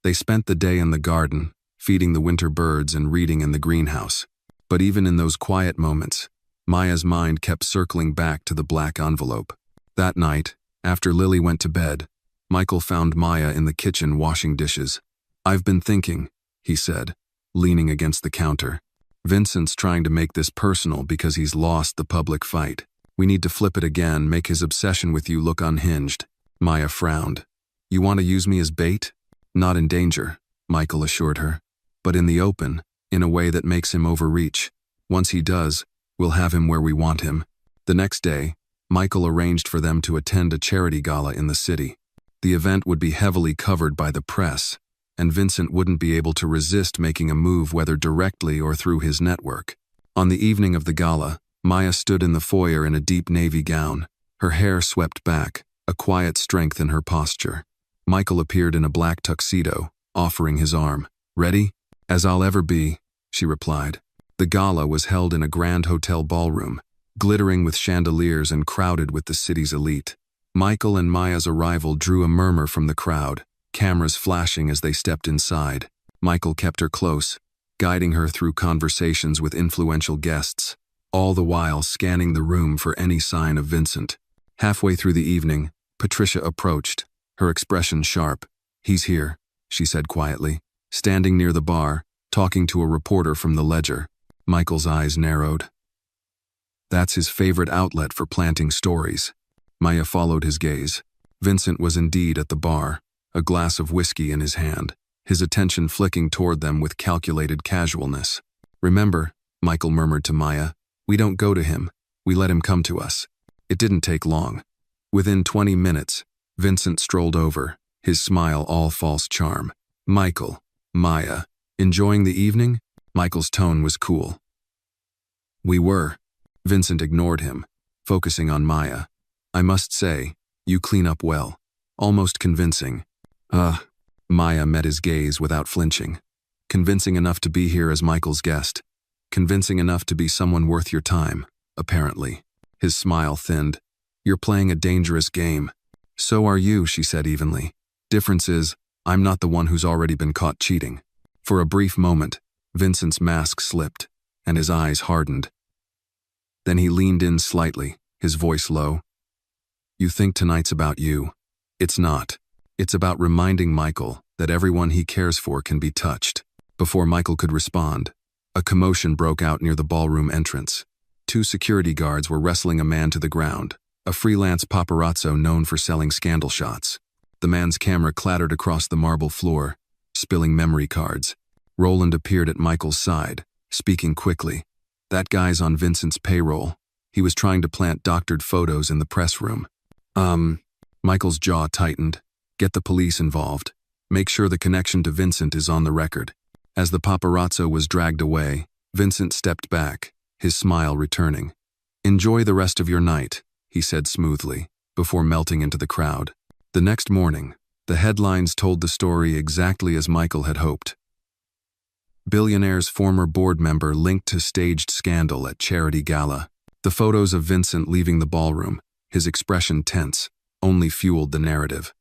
Speaker 1: They spent the day in the garden, feeding the winter birds and reading in the greenhouse. But even in those quiet moments, Maya's mind kept circling back to the black envelope. That night, after Lily went to bed, Michael found Maya in the kitchen washing dishes. "I've been thinking," he said, leaning against the counter. "Vincent's trying to make this personal because he's lost the public fight. We need to flip it again, make his obsession with you look unhinged." Maya frowned. "You want to use me as bait?" "Not in danger," Michael assured her. "But in the open, in a way that makes him overreach. Once he does, we'll have him where we want him." The next day, Michael arranged for them to attend a charity gala in the city. The event would be heavily covered by the press, and Vincent wouldn't be able to resist making a move whether directly or through his network. On the evening of the gala, Maya stood in the foyer in a deep navy gown, her hair swept back, a quiet strength in her posture. Michael appeared in a black tuxedo, offering his arm. "Ready?" "As I'll ever be," she replied. The gala was held in a grand hotel ballroom, glittering with chandeliers and crowded with the city's elite. Michael and Maya's arrival drew a murmur from the crowd, cameras flashing as they stepped inside. Michael kept her close, guiding her through conversations with influential guests. all the while scanning the room for any sign of Vincent. Halfway through the evening, Patricia approached, her expression sharp. "He's here," she said quietly, standing near the bar, talking to a reporter from the Ledger. Michael's eyes narrowed. That's his favorite outlet for planting stories. Maya followed his gaze. Vincent was indeed at the bar, a glass of whiskey in his hand, his attention flicking toward them with calculated casualness. "Remember," Michael murmured to Maya, "we don't go to him, we let him come to us." It didn't take long. Within 20 minutes, Vincent strolled over, his smile all false charm. "Michael, Maya, enjoying the evening?" Michael's tone was cool. "We were." Vincent ignored him, focusing on Maya. "I must say, you clean up well. Almost convincing." Maya met his gaze without flinching. "Convincing enough to be here as Michael's guest. Convincing enough to be someone worth your time, apparently." His smile thinned. "You're playing a dangerous game." "So are you," she said evenly. "Difference is, I'm not the one who's already been caught cheating." For a brief moment, Vincent's mask slipped, and his eyes hardened. Then he leaned in slightly, his voice low. "You think tonight's about you. It's not. It's about reminding Michael that everyone he cares for can be touched." Before Michael could respond, a commotion broke out near the ballroom entrance. 2 security guards were wrestling a man to the ground, a freelance paparazzo known for selling scandal shots. The man's camera clattered across the marble floor, spilling memory cards. Roland appeared at Michael's side, speaking quickly. "That guy's on Vincent's payroll. He was trying to plant doctored photos in the press room." Michael's jaw tightened. "Get the police involved. Make sure the connection to Vincent is on the record." As the paparazzo was dragged away, Vincent stepped back, his smile returning. "Enjoy the rest of your night," he said smoothly, before melting into the crowd. The next morning, the headlines told the story exactly as Michael had hoped. Billionaire's former board member linked to staged scandal at charity gala. The photos of Vincent leaving the ballroom, his expression tense, only fueled the narrative.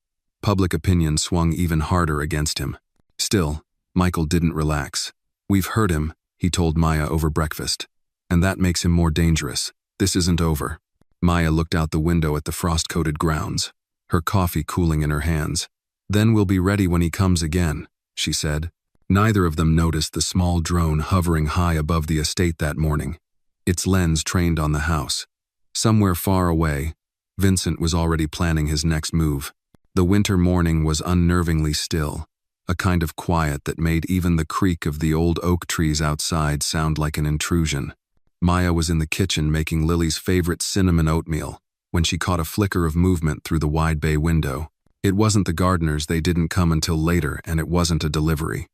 Speaker 1: Public opinion swung even harder against him. Still, Michael didn't relax. "We've heard him," he told Maya over breakfast. "And that makes him more dangerous. This isn't over." Maya looked out the window at the frost-coated grounds, her coffee cooling in her hands. "Then we'll be ready when he comes again," she said. Neither of them noticed the small drone hovering high above the estate that morning, its lens trained on the house. Somewhere far away, Vincent was already planning his next move. The winter morning was unnervingly still, a kind of quiet that made even the creak of the old oak trees outside sound like an intrusion. Maya was in the kitchen making Lily's favorite cinnamon oatmeal when she caught a flicker of movement through the wide bay window. It wasn't the gardeners, they didn't come until later, and it wasn't a delivery.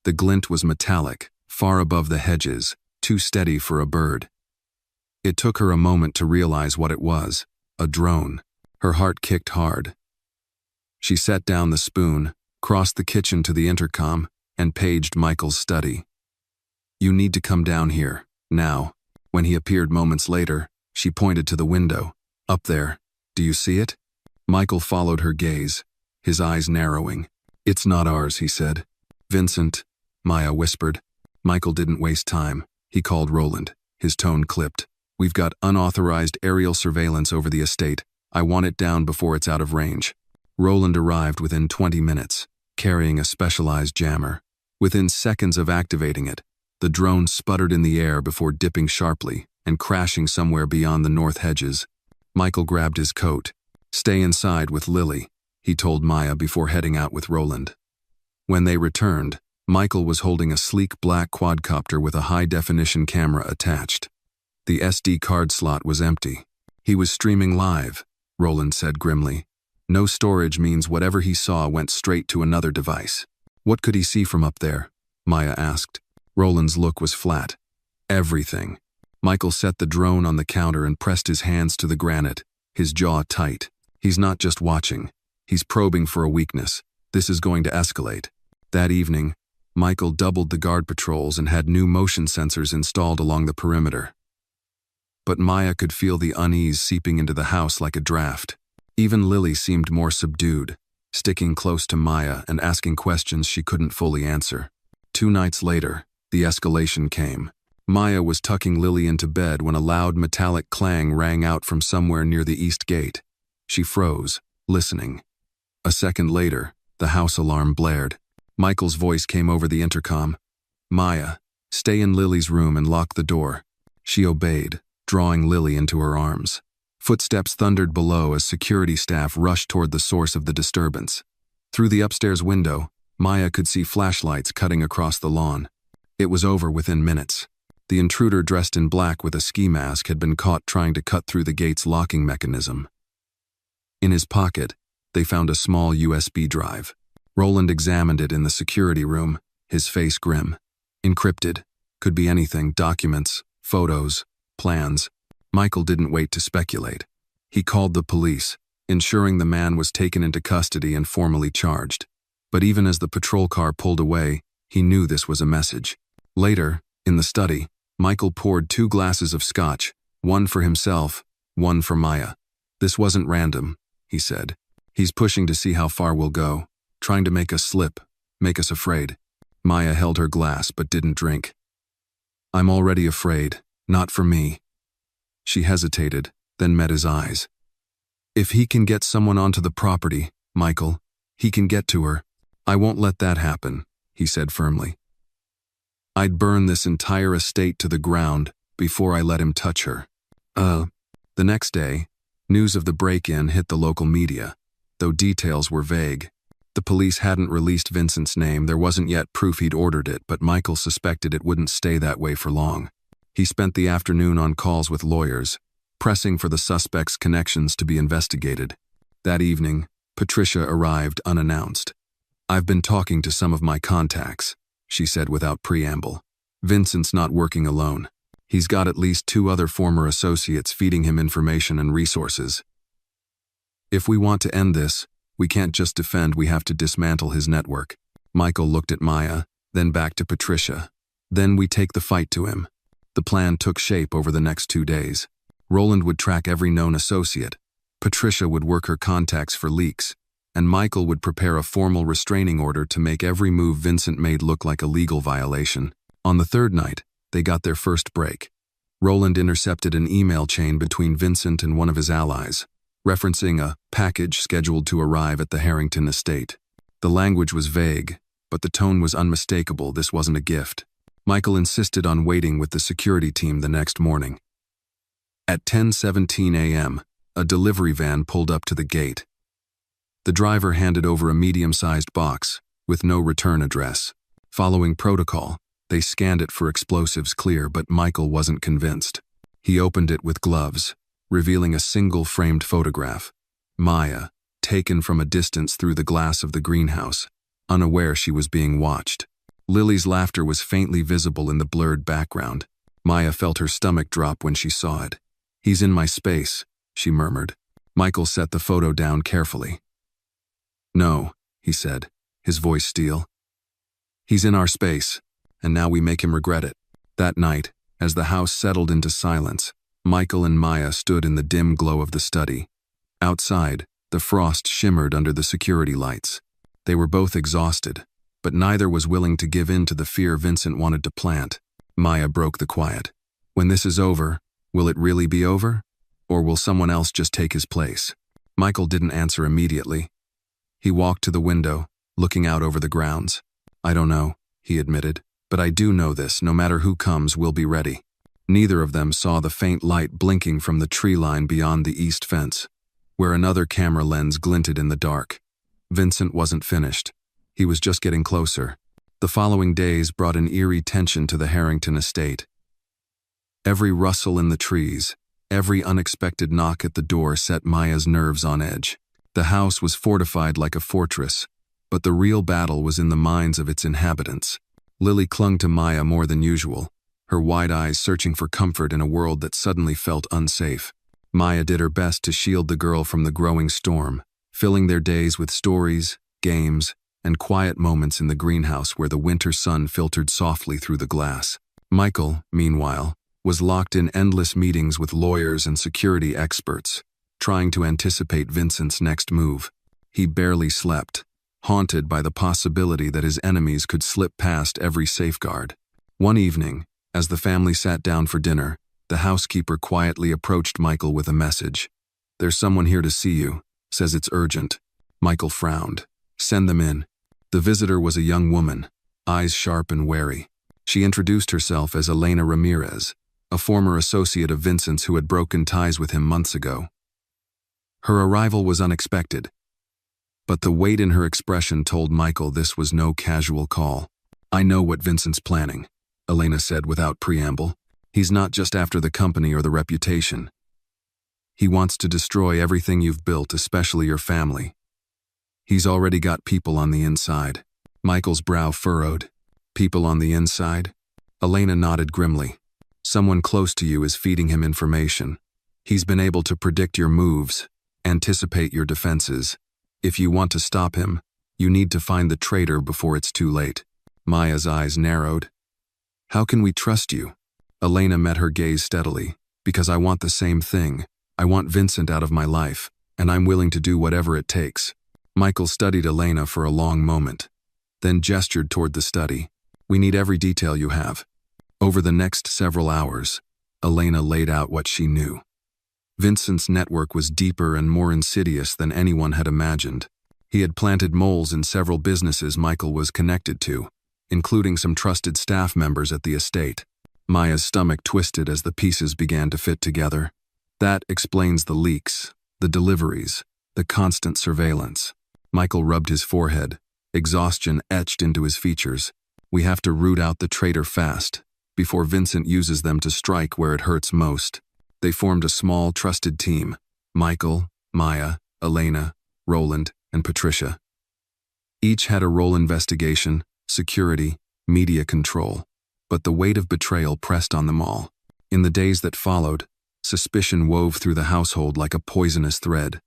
Speaker 1: The glint was metallic, far above the hedges, too steady for a bird. It took her a moment to realize what it was, a drone. Her heart kicked hard. She set down the spoon, crossed the kitchen to the intercom, and paged Michael's study. "You need to come down here, now." When he appeared moments later, she pointed to the window. "Up there. Do you see it?" Michael followed her gaze, his eyes narrowing. "It's not ours," he said. "Vincent," Maya whispered. Michael didn't waste time. He called Roland, his tone clipped. "We've got unauthorized aerial surveillance over the estate. I want it down before it's out of range." Roland arrived within 20 minutes, carrying a specialized jammer. Within seconds of activating it, the drone sputtered in the air before dipping sharply and crashing somewhere beyond the north hedges. Michael grabbed his coat. "Stay inside with Lily," he told Maya before heading out with Roland. When they returned, Michael was holding a sleek black quadcopter with a high-definition camera attached. The SD card slot was empty. "He was streaming live," Roland said grimly. "No storage means whatever he saw went straight to another device." "What could he see from up there?" Maya asked. Roland's look was flat. "Everything." Michael set the drone on the counter and pressed his hands to the granite, his jaw tight. "He's not just watching. He's probing for a weakness. This is going to escalate." That evening, Michael doubled the guard patrols and had new motion sensors installed along the perimeter. But Maya could feel the unease seeping into the house like a draft. Even Lily seemed more subdued, sticking close to Maya and asking questions she couldn't fully answer. 2 nights later, the escalation came. Maya was tucking Lily into bed when a loud metallic clang rang out from somewhere near the east gate. She froze, listening. A second later, the house alarm blared. Michael's voice came over the intercom. "Maya, stay in Lily's room and lock the door." She obeyed, drawing Lily into her arms. Footsteps thundered below as security staff rushed toward the source of the disturbance. Through the upstairs window, Maya could see flashlights cutting across the lawn. It was over within minutes. The intruder dressed in black with a ski mask had been caught trying to cut through the gate's locking mechanism. In his pocket, they found a small USB drive. Roland examined it in the security room, his face grim. Encrypted. Could be anything: documents, photos, plans. Michael didn't wait to speculate. He called the police, ensuring the man was taken into custody and formally charged. But even as the patrol car pulled away, he knew this was a message. Later, in the study, Michael poured 2 glasses of scotch, one for himself, one for Maya. "This wasn't random," he said. "He's pushing to see how far we'll go, trying to make us slip, make us afraid." Maya held her glass but didn't drink. "I'm already afraid, not for me." She hesitated, then met his eyes. "If he can get someone onto the property, Michael, he can get to her. I won't let that happen," he said firmly. "I'd burn this entire estate to the ground before I let him touch her." The next day, news of the break-in hit the local media, though details were vague. The police hadn't released Vincent's name. There wasn't yet proof he'd ordered it, but Michael suspected it wouldn't stay that way for long. He spent the afternoon on calls with lawyers, pressing for the suspect's connections to be investigated. That evening, Patricia arrived unannounced. "I've been talking to some of my contacts," she said without preamble. "Vincent's not working alone. He's got at least 2 other former associates feeding him information and resources. If we want to end this, we can't just defend, we have to dismantle his network." Michael looked at Maya, then back to Patricia. "Then we take the fight to him." The plan took shape over the next 2 days. Roland would track every known associate. Patricia would work her contacts for leaks, and Michael would prepare a formal restraining order to make every move Vincent made look like a legal violation. On the 3rd night, they got their first break. Roland intercepted an email chain between Vincent and one of his allies, referencing a package scheduled to arrive at the Harrington estate. The language was vague, but the tone was unmistakable. This wasn't a gift. Michael insisted on waiting with the security team the next morning. At 10:17 a.m., a delivery van pulled up to the gate. The driver handed over a medium-sized box with no return address. Following protocol, they scanned it for explosives clear, but Michael wasn't convinced. He opened it with gloves, revealing a single framed photograph. Maya, taken from a distance through the glass of the greenhouse, unaware she was being watched. Lily's laughter was faintly visible in the blurred background. Maya felt her stomach drop when she saw it. "He's in my space," she murmured. Michael set the photo down carefully. "No," he said, his voice steel. "He's in our space, and now we make him regret it." That night, as the house settled into silence, Michael and Maya stood in the dim glow of the study. Outside, the frost shimmered under the security lights. They were both exhausted, but neither was willing to give in to the fear Vincent wanted to plant. Maya broke the quiet. "When this is over, will it really be over? Or will someone else just take his place?" Michael didn't answer immediately. He walked to the window, looking out over the grounds. "I don't know," he admitted, "but I do know this: no matter who comes, we'll be ready." Neither of them saw the faint light blinking from the tree line beyond the east fence, where another camera lens glinted in the dark. Vincent wasn't finished. He was just getting closer. The following days brought an eerie tension to the Harrington estate. Every rustle in the trees, every unexpected knock at the door set Maya's nerves on edge. The house was fortified like a fortress, but the real battle was in the minds of its inhabitants. Lily clung to Maya more than usual, her wide eyes searching for comfort in a world that suddenly felt unsafe. Maya did her best to shield the girl from the growing storm, filling their days with stories, games, and quiet moments in the greenhouse where the winter sun filtered softly through the glass. Michael, meanwhile, was locked in endless meetings with lawyers and security experts, trying to anticipate Vincent's next move. He barely slept, haunted by the possibility that his enemies could slip past every safeguard. One evening, As the family sat down for dinner, the housekeeper quietly approached Michael with a message. "There's someone here to see you. Says it's urgent." Michael frowned. "Send them in." The visitor was a young woman, eyes sharp and wary. She introduced herself as Elena Ramirez, a former associate of Vincent's who had broken ties with him months ago. Her arrival was unexpected, but the weight in her expression told Michael this was no casual call. "I know what Vincent's planning," Elena said without preamble. "He's not just after the company or the reputation. He wants to destroy everything you've built, especially your family. He's already got people on the inside." Michael's brow furrowed. "People on the inside?" Elena nodded grimly. "Someone close to you is feeding him information. He's been able to predict your moves, anticipate your defenses. If you want to stop him, you need to find the traitor before it's too late." Maya's eyes narrowed. "How can we trust you?" Elena met her gaze steadily. "Because I want the same thing. I want Vincent out of my life, and I'm willing to do whatever it takes." Michael studied Elena for a long moment, then gestured toward the study. "We need every detail you have." Over the next several hours, Elena laid out what she knew. Vincent's network was deeper and more insidious than anyone had imagined. He had planted moles in several businesses Michael was connected to, including some trusted staff members at the estate. Maya's stomach twisted as the pieces began to fit together. "That explains the leaks, the deliveries, the constant surveillance." Michael rubbed his forehead, exhaustion etched into his features. "We have to root out the traitor fast, before Vincent uses them to strike where it hurts most." They formed a small, trusted team: Michael, Maya, Elena, Roland, and Patricia. Each had a role: investigation, security, media control. But the weight of betrayal pressed on them all. In the days that followed, suspicion wove through the household like a poisonous thread.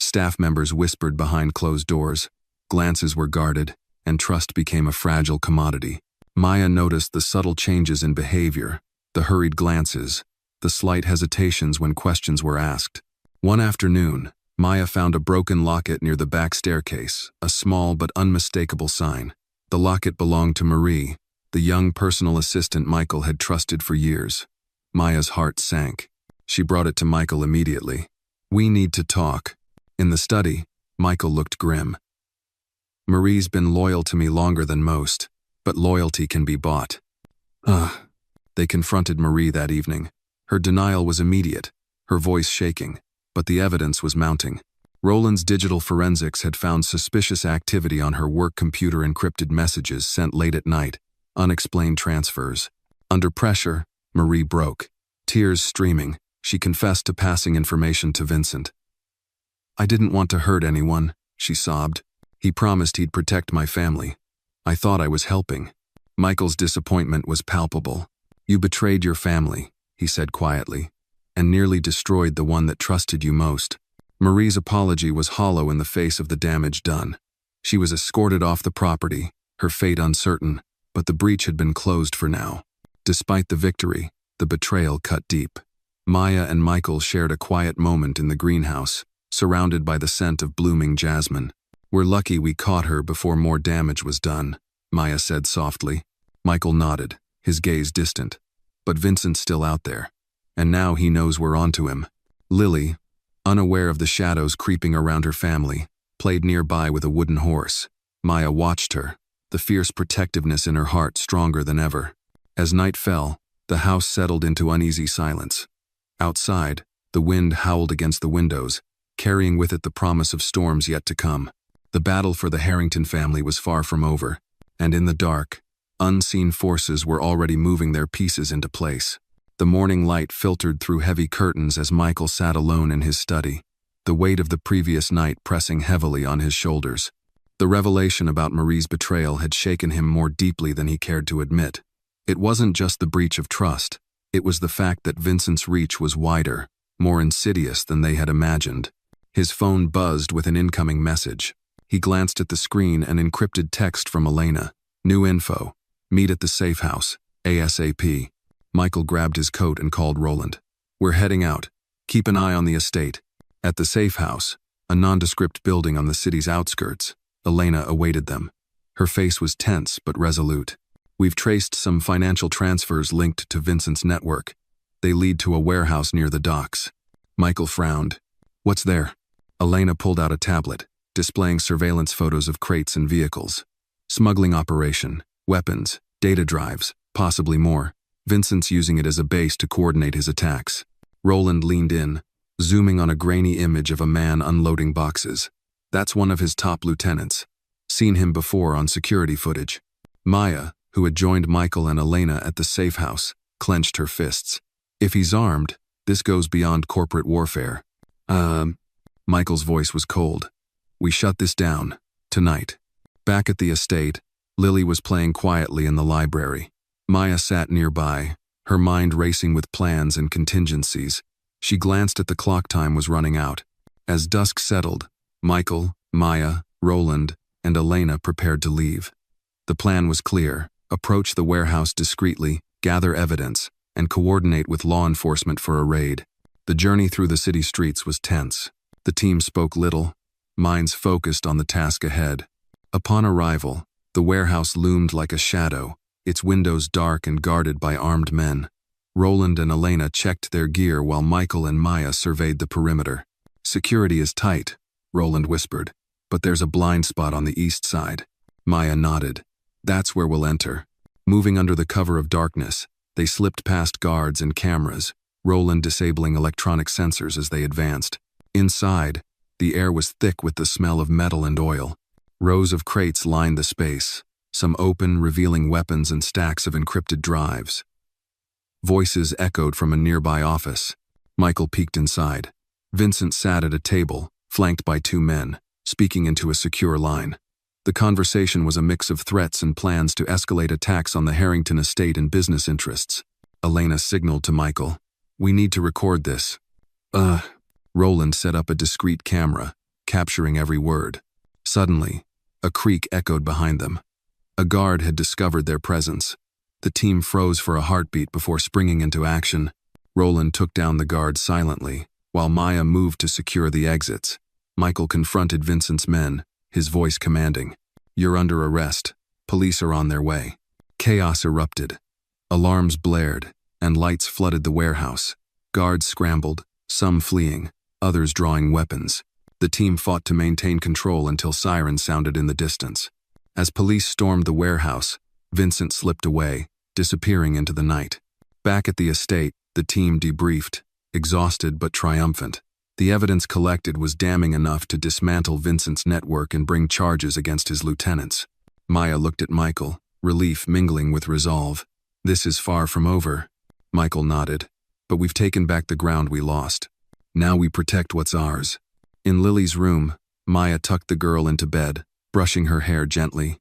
Speaker 1: Staff members whispered behind closed doors, glances were guarded, and trust became a fragile commodity. Maya noticed the subtle changes in behavior, the hurried glances, the slight hesitations when questions were asked. One afternoon, Maya found a broken locket near the back staircase, a small but unmistakable sign. The locket belonged to Marie, the young personal assistant Michael had trusted for years. Maya's heart sank. She brought it to Michael immediately. "We need to talk." In the study, Michael looked grim. "Marie's been loyal to me longer than most, but loyalty can be bought." They confronted Marie that evening. Her denial was immediate, her voice shaking, but the evidence was mounting. Roland's digital forensics had found suspicious activity on her work computer: encrypted messages sent late at night, unexplained transfers. Under pressure, Marie broke. Tears streaming, she confessed to passing information to Vincent. "I didn't want to hurt anyone," she sobbed. "He promised he'd protect my family. I thought I was helping." Michael's disappointment was palpable. "You betrayed your family," he said quietly, "and nearly destroyed the one that trusted you most." Marie's apology was hollow in the face of the damage done. She was escorted off the property, her fate uncertain, but the breach had been closed for now. Despite the victory, the betrayal cut deep. Maya and Michael shared a quiet moment in the greenhouse, surrounded by the scent of blooming jasmine. "We're lucky we caught her before more damage was done," Maya said softly. Michael nodded, his gaze distant. "But Vincent's still out there, and now he knows we're onto him." Lily, unaware of the shadows creeping around her family, played nearby with a wooden horse. Maya watched her, the fierce protectiveness in her heart stronger than ever. As night fell, the house settled into uneasy silence. Outside, the wind howled against the windows, carrying with it the promise of storms yet to come. The battle for the Harrington family was far from over, and in the dark, unseen forces were already moving their pieces into place. The morning light filtered through heavy curtains as Michael sat alone in his study, the weight of the previous night pressing heavily on his shoulders. The revelation about Marie's betrayal had shaken him more deeply than he cared to admit. It wasn't just the breach of trust, it was the fact that Vincent's reach was wider, more insidious than they had imagined. His phone buzzed with an incoming message. He glanced at the screen, an encrypted text from Elena. "New info. Meet at the safe house, ASAP." Michael grabbed his coat and called Roland. "We're heading out. Keep an eye on the estate." At the safe house, a nondescript building on the city's outskirts, Elena awaited them. Her face was tense but resolute. We've traced some financial transfers linked to Vincent's network. They lead to a warehouse near the docks. Michael frowned. What's there? Elena pulled out a tablet, displaying surveillance photos of crates and vehicles. Smuggling operation, weapons, data drives, possibly more. Vincent's using it as a base to coordinate his attacks. Roland leaned in, zooming on a grainy image of a man unloading boxes. That's one of his top lieutenants. Seen him before on security footage. Maya, who had joined Michael and Elena at the safe house, clenched her fists. If he's armed, this goes beyond corporate warfare. Michael's voice was cold. We shut this down. Tonight. Back at the estate, Lily was playing quietly in the library. Maya sat nearby, her mind racing with plans and contingencies. She glanced at the clock. Time was running out. As dusk settled, Michael, Maya, Roland, and Elena prepared to leave. The plan was clear: approach the warehouse discreetly, gather evidence, and coordinate with law enforcement for a raid. The journey through the city streets was tense. The team spoke little, minds focused on the task ahead. Upon arrival, the warehouse loomed like a shadow, its windows dark and guarded by armed men. Roland and Elena checked their gear while Michael and Maya surveyed the perimeter. Security is tight, Roland whispered, but there's a blind spot on the east side. Maya nodded. That's where we'll enter. Moving under the cover of darkness, they slipped past guards and cameras, Roland disabling electronic sensors as they advanced. Inside, the air was thick with the smell of metal and oil. Rows of crates lined the space, some open, revealing weapons and stacks of encrypted drives. Voices echoed from a nearby office. Michael peeked inside. Vincent sat at a table, flanked by two men, speaking into a secure line. The conversation was a mix of threats and plans to escalate attacks on the Harrington estate and business interests. Elena signaled to Michael. We need to record this. Roland set up a discreet camera, capturing every word. Suddenly, a creak echoed behind them. A guard had discovered their presence. The team froze for a heartbeat before springing into action. Roland took down the guard silently, while Maya moved to secure the exits. Michael confronted Vincent's men, his voice commanding. You're under arrest. Police are on their way. Chaos erupted. Alarms blared, and lights flooded the warehouse. Guards scrambled, some fleeing, others drawing weapons. The team fought to maintain control until sirens sounded in the distance. As police stormed the warehouse, Vincent slipped away, disappearing into the night. Back at the estate, the team debriefed, exhausted but triumphant. The evidence collected was damning enough to dismantle Vincent's network and bring charges against his lieutenants. Maya looked at Michael, relief mingling with resolve. This is far from over. Michael nodded. But we've taken back the ground we lost. Now we protect what's ours. In Lily's room, Maya tucked the girl into bed, brushing her hair gently.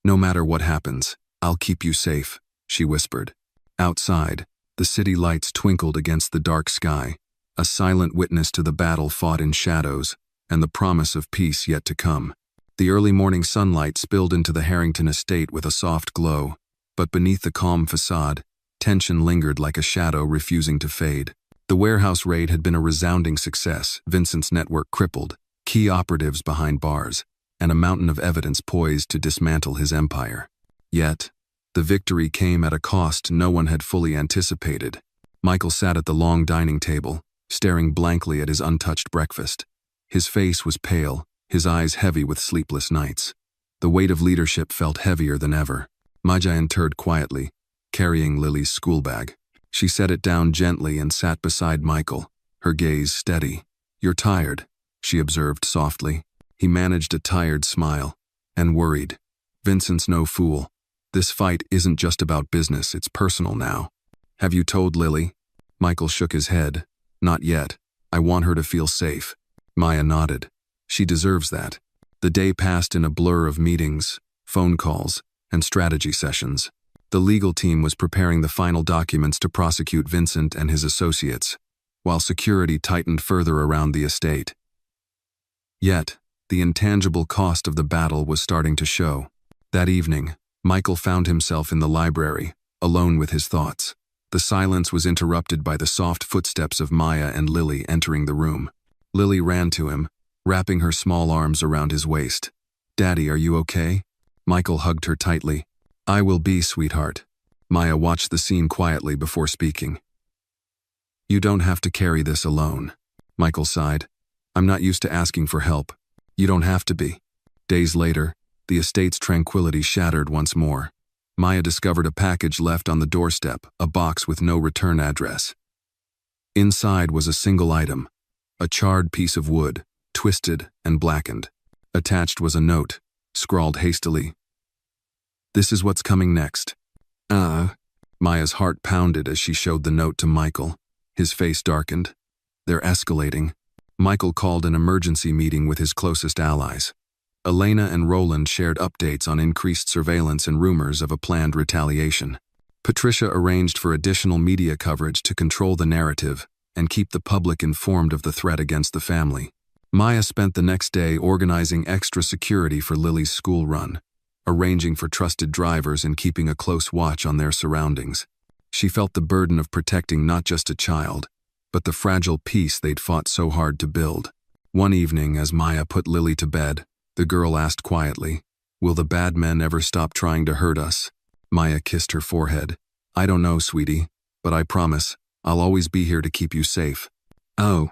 Speaker 1: No matter what happens, I'll keep you safe, she whispered. Outside, the city lights twinkled against the dark sky, a silent witness to the battle fought in shadows and the promise of peace yet to come. The early morning sunlight spilled into the Harrington estate with a soft glow, but beneath the calm facade, tension lingered like a shadow refusing to fade. The warehouse raid had been a resounding success, Vincent's network crippled, key operatives behind bars, and a mountain of evidence poised to dismantle his empire. Yet, the victory came at a cost no one had fully anticipated. Michael sat at the long dining table, staring blankly at his untouched breakfast. His face was pale, his eyes heavy with sleepless nights. The weight of leadership felt heavier than ever. Maja entered quietly, carrying Lily's school bag. She set it down gently and sat beside Michael, her gaze steady. You're tired, she observed softly. He managed a tired smile, and worried. Vincent's no fool. This fight isn't just about business, it's personal now. Have you told Lily? Michael shook his head. Not yet. I want her to feel safe. Maya nodded. She deserves that. The day passed in a blur of meetings, phone calls, and strategy sessions. The legal team was preparing the final documents to prosecute Vincent and his associates, while security tightened further around the estate. Yet, the intangible cost of the battle was starting to show. That evening, Michael found himself in the library, alone with his thoughts. The silence was interrupted by the soft footsteps of Maya and Lily entering the room. Lily ran to him, wrapping her small arms around his waist. Daddy, are you okay? Michael hugged her tightly. I will be, sweetheart. Maya watched the scene quietly before speaking. You don't have to carry this alone. Michael sighed. I'm not used to asking for help. You don't have to be. Days later, the estate's tranquility shattered once more. Maya discovered a package left on the doorstep, a box with no return address. Inside was a single item, a charred piece of wood, twisted and blackened. Attached was a note, scrawled hastily. This is what's coming next. Maya's heart pounded as she showed the note to Michael. His face darkened. They're escalating. Michael called an emergency meeting with his closest allies. Elena and Roland shared updates on increased surveillance and rumors of a planned retaliation. Patricia arranged for additional media coverage to control the narrative and keep the public informed of the threat against the family. Maya spent the next day organizing extra security for Lily's school run, arranging for trusted drivers and keeping a close watch on their surroundings. She felt the burden of protecting not just a child, but the fragile peace they'd fought so hard to build. One evening, as Maya put Lily to bed, the girl asked quietly, "Will the bad men ever stop trying to hurt us?" Maya kissed her forehead. "I don't know, sweetie, but I promise, I'll always be here to keep you safe." Oh.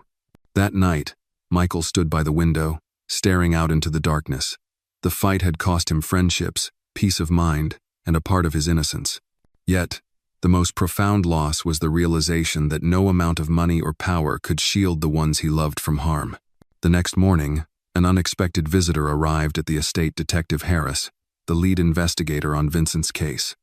Speaker 1: That night, Michael stood by the window, staring out into the darkness. The fight had cost him friendships, peace of mind, and a part of his innocence. Yet, the most profound loss was the realization that no amount of money or power could shield the ones he loved from harm. The next morning, an unexpected visitor arrived at the estate. Detective Harris, the lead investigator on Vincent's case.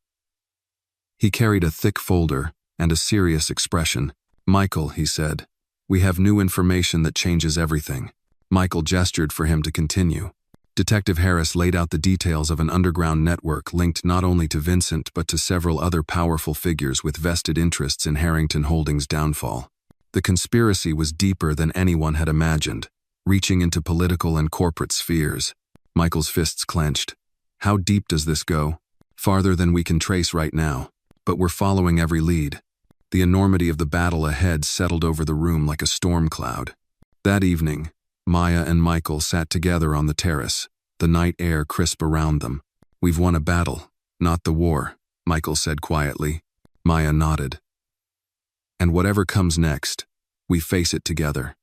Speaker 1: He carried a thick folder and a serious expression. "Michael," he said, "we have new information that changes everything." Michael gestured for him to continue. Detective Harris laid out the details of an underground network linked not only to Vincent but to several other powerful figures with vested interests in Harrington Holdings' downfall. The conspiracy was deeper than anyone had imagined, reaching into political and corporate spheres. Michael's fists clenched. How deep does this go? Farther than we can trace right now, but we're following every lead. The enormity of the battle ahead settled over the room like a storm cloud. That evening, Maya and Michael sat together on the terrace, the night air crisp around them. "We've won a battle, not the war," Michael said quietly. Maya nodded. "And whatever comes next, we face it together."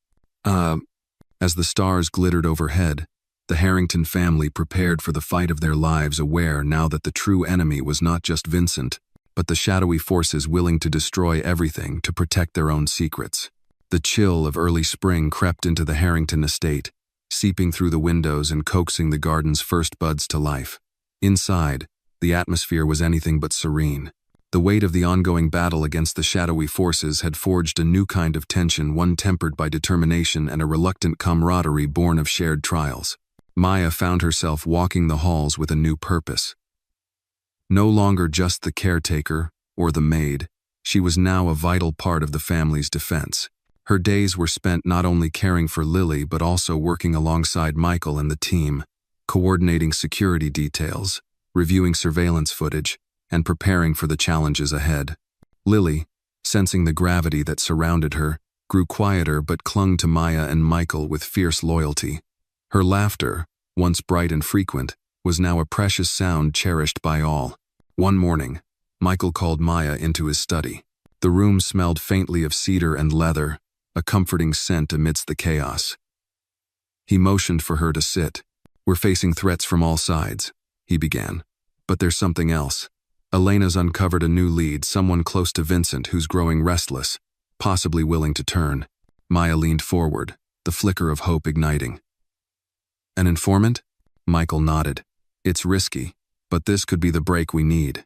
Speaker 1: As the stars glittered overhead, the Harrington family prepared for the fight of their lives, aware now that the true enemy was not just Vincent, but the shadowy forces willing to destroy everything to protect their own secrets. The chill of early spring crept into the Harrington estate, seeping through the windows and coaxing the garden's first buds to life. Inside, the atmosphere was anything but serene. The weight of the ongoing battle against the shadowy forces had forged a new kind of tension, one tempered by determination and a reluctant camaraderie born of shared trials. Maya found herself walking the halls with a new purpose. No longer just the caretaker or the maid, she was now a vital part of the family's defense. Her days were spent not only caring for Lily but also working alongside Michael and the team, coordinating security details, reviewing surveillance footage, and preparing for the challenges ahead. Lily, sensing the gravity that surrounded her, grew quieter but clung to Maya and Michael with fierce loyalty. Her laughter, once bright and frequent, was now a precious sound cherished by all. One morning, Michael called Maya into his study. The room smelled faintly of cedar and leather, a comforting scent amidst the chaos. He motioned for her to sit. "We're facing threats from all sides," he began. "But there's something else. Elena's uncovered a new lead, someone close to Vincent who's growing restless, possibly willing to turn." Maya leaned forward, the flicker of hope igniting. "An informant?" Michael nodded. "It's risky, but this could be the break we need."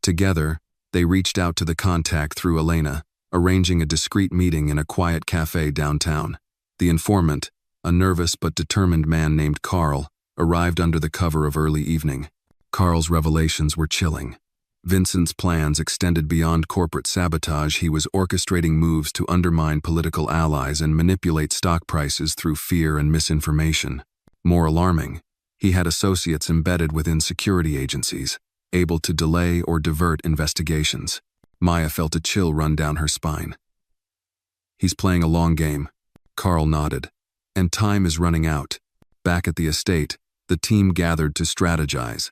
Speaker 1: Together, they reached out to the contact through Elena, arranging a discreet meeting in a quiet cafe downtown. The informant, a nervous but determined man named Carl, arrived under the cover of early evening. Carl's revelations were chilling. Vincent's plans extended beyond corporate sabotage. He was orchestrating moves to undermine political allies and manipulate stock prices through fear and misinformation. More alarming, he had associates embedded within security agencies, able to delay or divert investigations. Maya felt a chill run down her spine. "He's playing a long game," Carl nodded. "And time is running out." Back at the estate, the team gathered to strategize.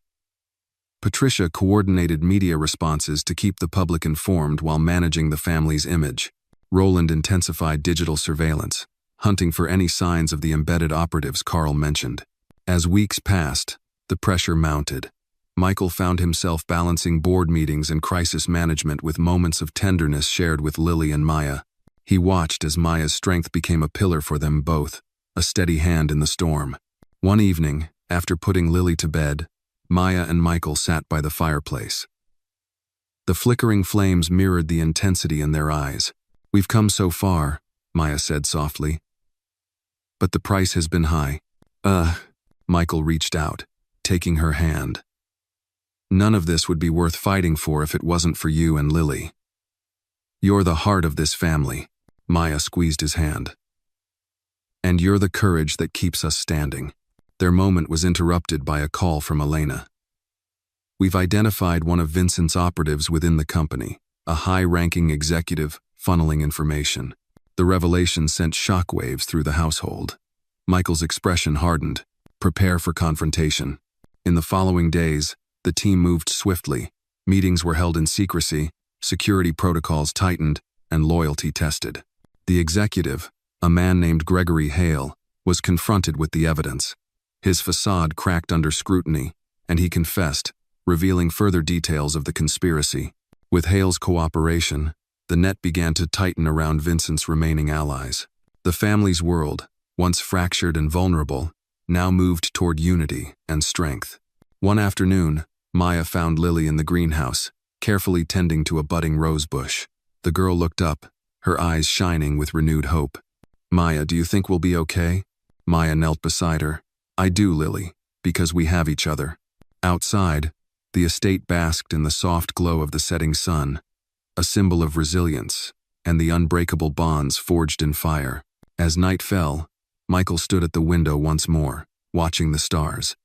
Speaker 1: Patricia coordinated media responses to keep the public informed while managing the family's image. Roland intensified digital surveillance, hunting for any signs of the embedded operatives Carl mentioned. As weeks passed, the pressure mounted. Michael found himself balancing board meetings and crisis management with moments of tenderness shared with Lily and Maya. He watched as Maya's strength became a pillar for them both, a steady hand in the storm. One evening, after putting Lily to bed, Maya and Michael sat by the fireplace. The flickering flames mirrored the intensity in their eyes. "We've come so far," Maya said softly. "But the price has been high." Michael reached out, taking her hand. "None of this would be worth fighting for if it wasn't for you and Lily. You're the heart of this family." Maya squeezed his hand. "And you're the courage that keeps us standing." Their moment was interrupted by a call from Elena. "We've identified one of Vincent's operatives within the company, a high-ranking executive funneling information." The revelation sent shockwaves through the household. Michael's expression hardened. "Prepare for confrontation." In the following days, the team moved swiftly. Meetings were held in secrecy, security protocols tightened, and loyalty tested. The executive, a man named Gregory Hale, was confronted with the evidence. His facade cracked under scrutiny, and he confessed, revealing further details of the conspiracy. With Hale's cooperation, the net began to tighten around Vincent's remaining allies. The family's world, once fractured and vulnerable, now moved toward unity and strength. One afternoon, Maya found Lily in the greenhouse, carefully tending to a budding rose bush. The girl looked up, her eyes shining with renewed hope. "Maya, do you think we'll be okay?" Maya knelt beside her. "I do, Lily, because we have each other." Outside, the estate basked in the soft glow of the setting sun, a symbol of resilience and the unbreakable bonds forged in fire. As night fell, Michael stood at the window once more, watching the stars.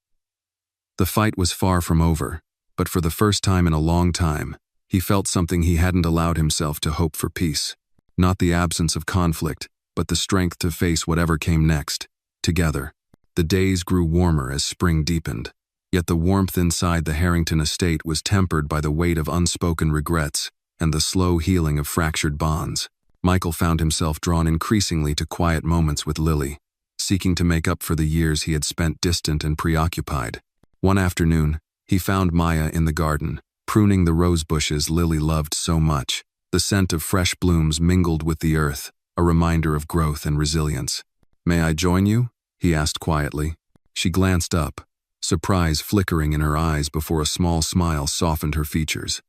Speaker 1: The fight was far from over, but for the first time in a long time, he felt something he hadn't allowed himself to hope for: peace. Not the absence of conflict, but the strength to face whatever came next, together. The days grew warmer as spring deepened, yet the warmth inside the Harrington estate was tempered by the weight of unspoken regrets and the slow healing of fractured bonds. Michael found himself drawn increasingly to quiet moments with Lily, seeking to make up for the years he had spent distant and preoccupied. One afternoon, he found Maya in the garden, pruning the rose bushes Lily loved so much. The scent of fresh blooms mingled with the earth, a reminder of growth and resilience. "May I join you?" he asked quietly. She glanced up, surprise flickering in her eyes before a small smile softened her features.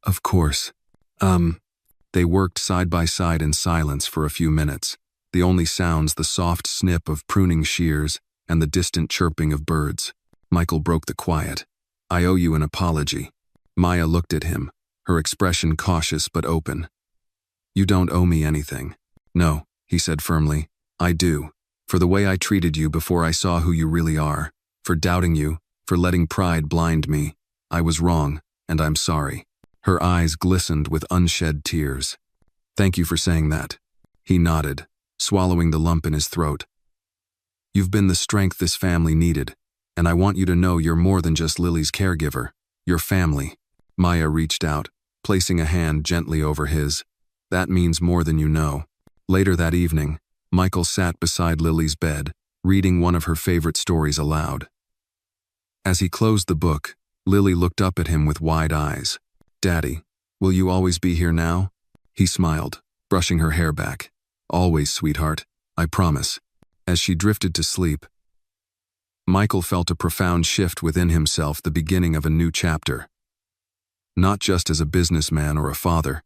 Speaker 1: "Of course." They worked side by side in silence for a few minutes, the only sounds the soft snip of pruning shears and the distant chirping of birds. Michael broke the quiet. "I owe you an apology." Maya looked at him, her expression cautious but open. "You don't owe me anything." "No," he said firmly. "I do. For the way I treated you before I saw who you really are. For doubting you, for letting pride blind me. I was wrong, and I'm sorry." Her eyes glistened with unshed tears. "Thank you for saying that." He nodded, swallowing the lump in his throat. "You've been the strength this family needed, and I want you to know you're more than just Lily's caregiver. You're family." Maya reached out, placing a hand gently over his. "That means more than you know." Later that evening, Michael sat beside Lily's bed, reading one of her favorite stories aloud. As he closed the book, Lily looked up at him with wide eyes. "Daddy, will you always be here now?" He smiled, brushing her hair back. "Always, sweetheart, I promise." As she drifted to sleep, Michael felt a profound shift within himself, the beginning of a new chapter. Not just as a businessman or a father,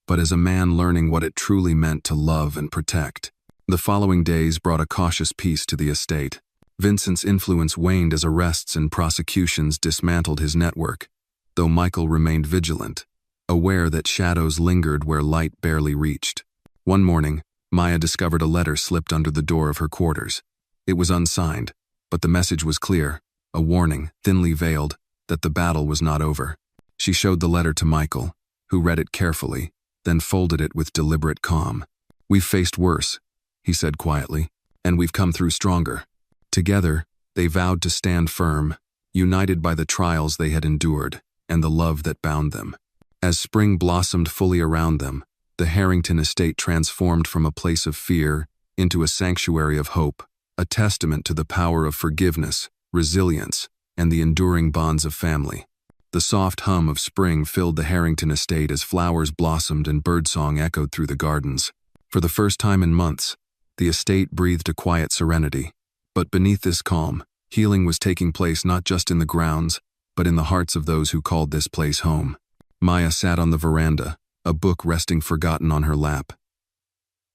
Speaker 1: but as a man learning what it truly meant to love and protect. The following days brought a cautious peace to the estate. Vincent's influence waned as arrests and prosecutions dismantled his network, though Michael remained vigilant, aware that shadows lingered where light barely reached. One morning, Maya discovered a letter slipped under the door of her quarters. It was unsigned, but the message was clear, a warning, thinly veiled, that the battle was not over. She showed the letter to Michael, who read it carefully, then folded it with deliberate calm. "We've faced worse," he said quietly, "and we've come through stronger." Together, they vowed to stand firm, united by the trials they had endured and the love that bound them. As spring blossomed fully around them, the Harrington estate transformed from a place of fear into a sanctuary of hope, a testament to the power of forgiveness, resilience, and the enduring bonds of family. The soft hum of spring filled the Harrington estate as flowers blossomed and birdsong echoed through the gardens. For the first time in months, the estate breathed a quiet serenity. But beneath this calm, healing was taking place not just in the grounds, but in the hearts of those who called this place home. Maya sat on the veranda, a book resting forgotten on her lap.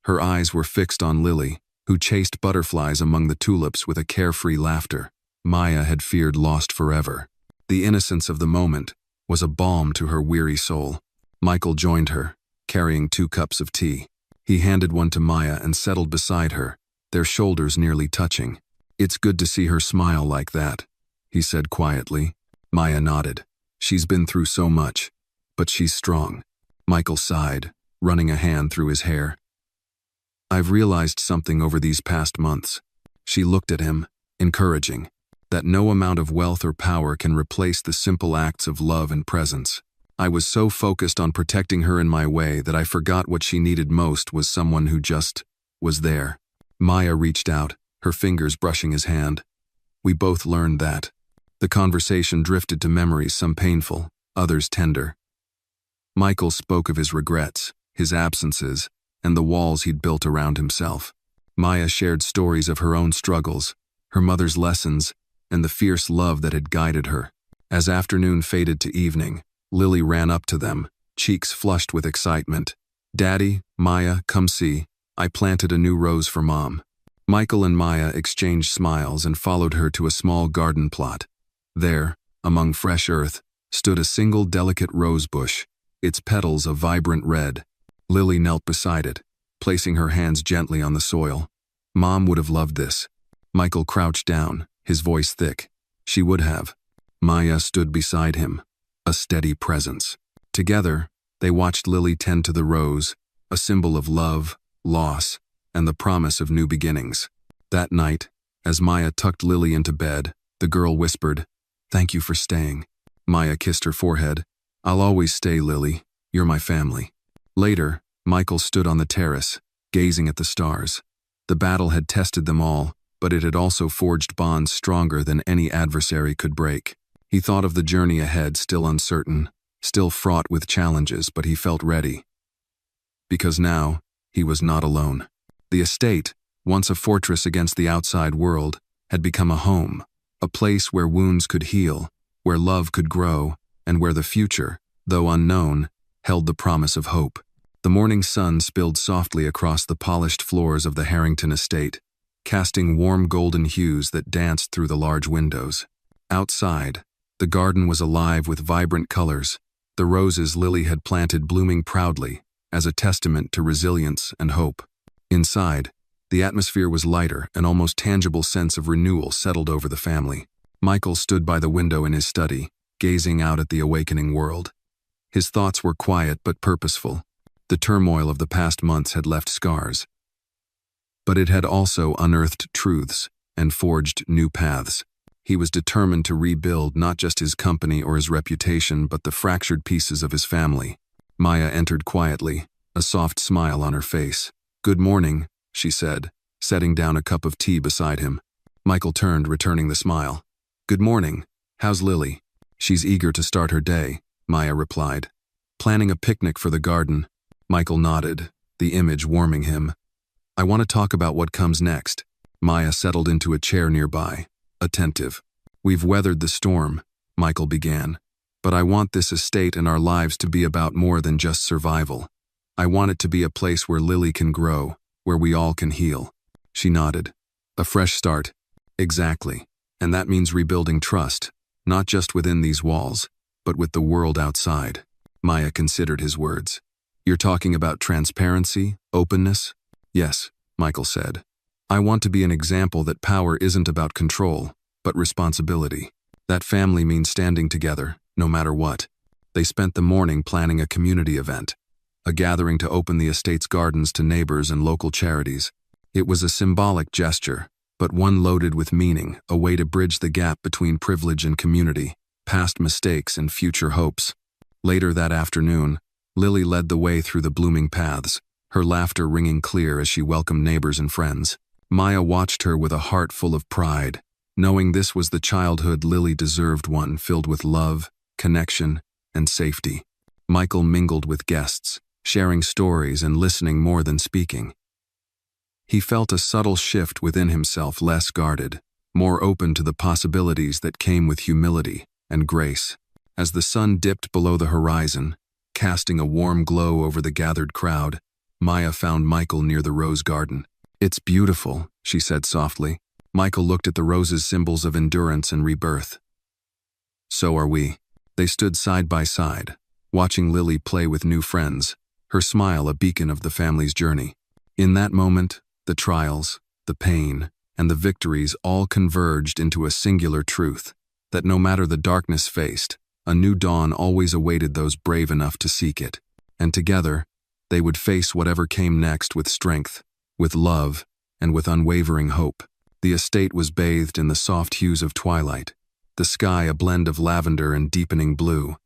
Speaker 1: Her eyes were fixed on Lily, who chased butterflies among the tulips with a carefree laughter Maya had feared lost forever. The innocence of the moment was a balm to her weary soul. Michael joined her, carrying 2 cups of tea. He handed one to Maya and settled beside her, their shoulders nearly touching. "It's good to see her smile like that," he said quietly. Maya nodded. "She's been through so much, but she's strong." Michael sighed, running a hand through his hair. "I've realized something over these past months." She looked at him, encouraging, that no amount of wealth or power can replace the simple acts of love and presence. "I was so focused on protecting her in my way that I forgot what she needed most was someone who just was there." Maya reached out, her fingers brushing his hand. "We both learned that." The conversation drifted to memories, some painful, others tender. Michael spoke of his regrets, his absences, and the walls he'd built around himself. Maya shared stories of her own struggles, her mother's lessons, and the fierce love that had guided her. As afternoon faded to evening, Lily ran up to them, cheeks flushed with excitement. "Daddy, Maya, come see. I planted a new rose for Mom." Michael and Maya exchanged smiles and followed her to a small garden plot. There, among fresh earth, stood a single delicate rose bush, its petals a vibrant red. Lily knelt beside it, placing her hands gently on the soil. "Mom would have loved this." Michael crouched down, his voice thick. "She would have." Maya stood beside him, a steady presence. Together, they watched Lily tend to the rose, a symbol of love, loss, and the promise of new beginnings. That night, as Maya tucked Lily into bed, the girl whispered, "Thank you for staying." Maya kissed her forehead. "I'll always stay, Lily. You're my family." Later, Michael stood on the terrace, gazing at the stars. The battle had tested them all, but it had also forged bonds stronger than any adversary could break. He thought of the journey ahead, still uncertain, still fraught with challenges, but he felt ready. Because now, he was not alone. The estate, once a fortress against the outside world, had become a home, a place where wounds could heal, where love could grow, and where the future, though unknown, held the promise of hope. The morning sun spilled softly across the polished floors of the Harrington estate, casting warm golden hues that danced through the large windows. Outside, the garden was alive with vibrant colors, the roses Lily had planted blooming proudly, as a testament to resilience and hope. Inside, the atmosphere was lighter, an almost tangible sense of renewal settled over the family. Michael stood by the window in his study, gazing out at the awakening world. His thoughts were quiet but purposeful. The turmoil of the past months had left scars, but it had also unearthed truths and forged new paths. He was determined to rebuild not just his company or his reputation, but the fractured pieces of his family. Maya entered quietly, a soft smile on her face. "Good morning," she said, setting down a cup of tea beside him. Michael turned, returning the smile. "Good morning. How's Lily?" "She's eager to start her day," Maya replied. "Planning a picnic for the garden." Michael nodded, the image warming him. "I want to talk about what comes next." Maya settled into a chair nearby, attentive. "We've weathered the storm," Michael began, "but I want this estate and our lives to be about more than just survival. I want it to be a place where Lily can grow, where we all can heal." She nodded. "A fresh start." "Exactly. And that means rebuilding trust, not just within these walls, but with the world outside." Maya considered his words. "You're talking about transparency, openness?" "Yes," Michael said. "I want to be an example that power isn't about control, but responsibility. That family means standing together, no matter what." They spent the morning planning a community event, a gathering to open the estate's gardens to neighbors and local charities. It was a symbolic gesture, but one loaded with meaning, a way to bridge the gap between privilege and community, past mistakes and future hopes. Later that afternoon, Lily led the way through the blooming paths, her laughter ringing clear as she welcomed neighbors and friends. Maya watched her with a heart full of pride, knowing this was the childhood Lily deserved, one filled with love, connection, and safety. Michael mingled with guests, sharing stories and listening more than speaking. He felt a subtle shift within himself, less guarded, more open to the possibilities that came with humility and grace. As the sun dipped below the horizon, casting a warm glow over the gathered crowd, Maya found Michael near the rose garden. "It's beautiful," she said softly. Michael looked at the roses, symbols of endurance and rebirth. "So are we." They stood side by side, watching Lily play with new friends, her smile a beacon of the family's journey. In that moment, the trials, the pain, and the victories all converged into a singular truth, that no matter the darkness faced, a new dawn always awaited those brave enough to seek it. And together, they would face whatever came next with strength, with love, and with unwavering hope. The estate was bathed in the soft hues of twilight, the sky a blend of lavender and deepening blue.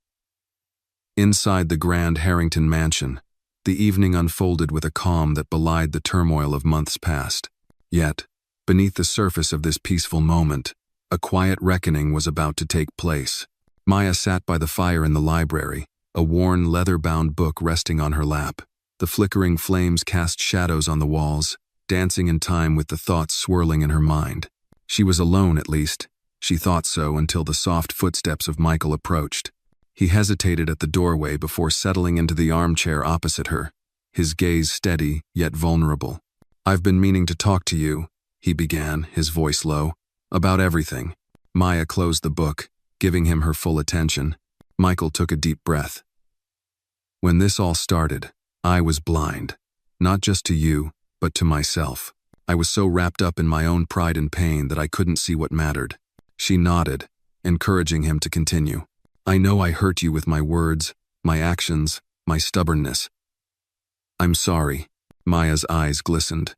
Speaker 1: Inside the grand Harrington mansion, the evening unfolded with a calm that belied the turmoil of months past. Yet, beneath the surface of this peaceful moment, a quiet reckoning was about to take place. Maya sat by the fire in the library, a worn, leather-bound book resting on her lap. The flickering flames cast shadows on the walls, dancing in time with the thoughts swirling in her mind. She was alone, at least. She thought so until the soft footsteps of Michael approached. He hesitated at the doorway before settling into the armchair opposite her, his gaze steady yet vulnerable. "I've been meaning to talk to you," he began, his voice low, "about everything." Maya closed the book, giving him her full attention. Michael took a deep breath. "When this all started, I was blind, not just to you, but to myself. I was so wrapped up in my own pride and pain that I couldn't see what mattered." She nodded, encouraging him to continue. "I know I hurt you with my words, my actions, my stubbornness. I'm sorry." Maya's eyes glistened.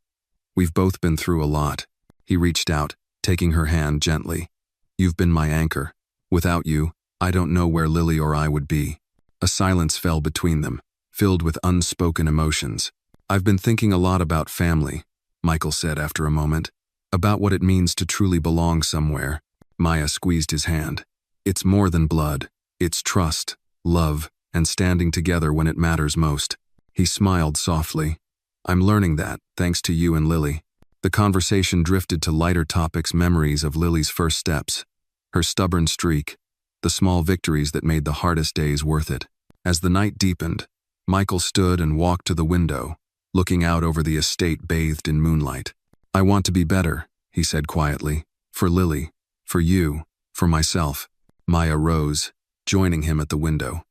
Speaker 1: "We've both been through a lot." He reached out, taking her hand gently. "You've been my anchor. Without you, I don't know where Lily or I would be." A silence fell between them, filled with unspoken emotions. "I've been thinking a lot about family," Michael said after a moment. "About what it means to truly belong somewhere." Maya squeezed his hand. "It's more than blood. It's trust, love, and standing together when it matters most." He smiled softly. "I'm learning that, thanks to you and Lily." The conversation drifted to lighter topics, memories of Lily's first steps, her stubborn streak, the small victories that made the hardest days worth it. As the night deepened, Michael stood and walked to the window, looking out over the estate bathed in moonlight. "I want to be better," he said quietly. "For Lily, for you, for myself." Maya rose, joining him at the window.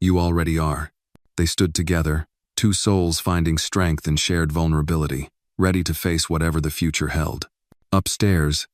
Speaker 1: "You already are." They stood together, two souls finding strength in shared vulnerability, ready to face whatever the future held. Upstairs,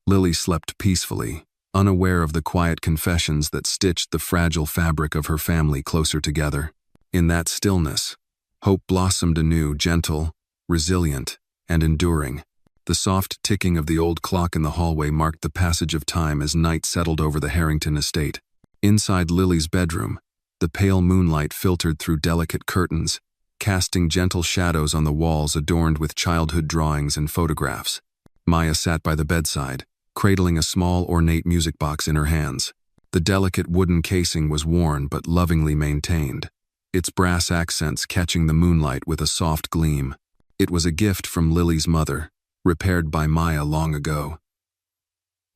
Speaker 1: Lily slept peacefully, unaware of the quiet confessions that stitched the fragile fabric of her family closer together. In that stillness, hope blossomed anew, gentle, resilient, and enduring. The soft ticking of the old clock in the hallway marked the passage of time as night settled over the Harrington estate. Inside Lily's bedroom, the pale moonlight filtered through delicate curtains, casting gentle shadows on the walls adorned with childhood drawings and photographs. Maya sat by the bedside, cradling a small ornate music box in her hands. The delicate wooden casing was worn but lovingly maintained, its brass accents catching the moonlight with a soft gleam. It was a gift from Lily's mother, repaired by Maya long ago.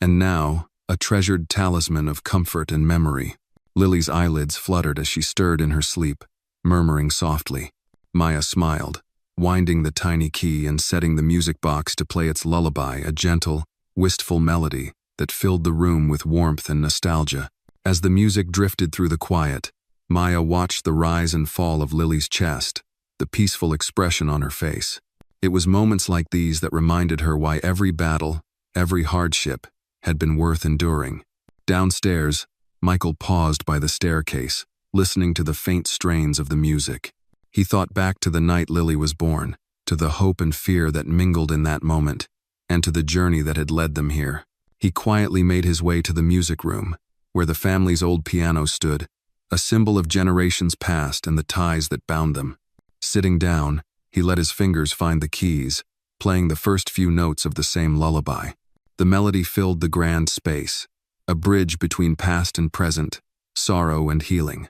Speaker 1: And now, a treasured talisman of comfort and memory. Lily's eyelids fluttered as she stirred in her sleep, murmuring softly. Maya smiled, winding the tiny key and setting the music box to play its lullaby, a gentle, wistful melody that filled the room with warmth and nostalgia. As the music drifted through the quiet, Maya watched the rise and fall of Lily's chest, the peaceful expression on her face. It was moments like these that reminded her why every battle, every hardship, had been worth enduring. Downstairs, Michael paused by the staircase, listening to the faint strains of the music. He thought back to the night Lily was born, to the hope and fear that mingled in that moment. and to the journey that had led them here. He quietly made his way to the music room, where the family's old piano stood, a symbol of generations past and the ties that bound them. Sitting down, he let his fingers find the keys, playing the first few notes of the same lullaby. The melody filled the grand space, a bridge between past and present, sorrow and healing.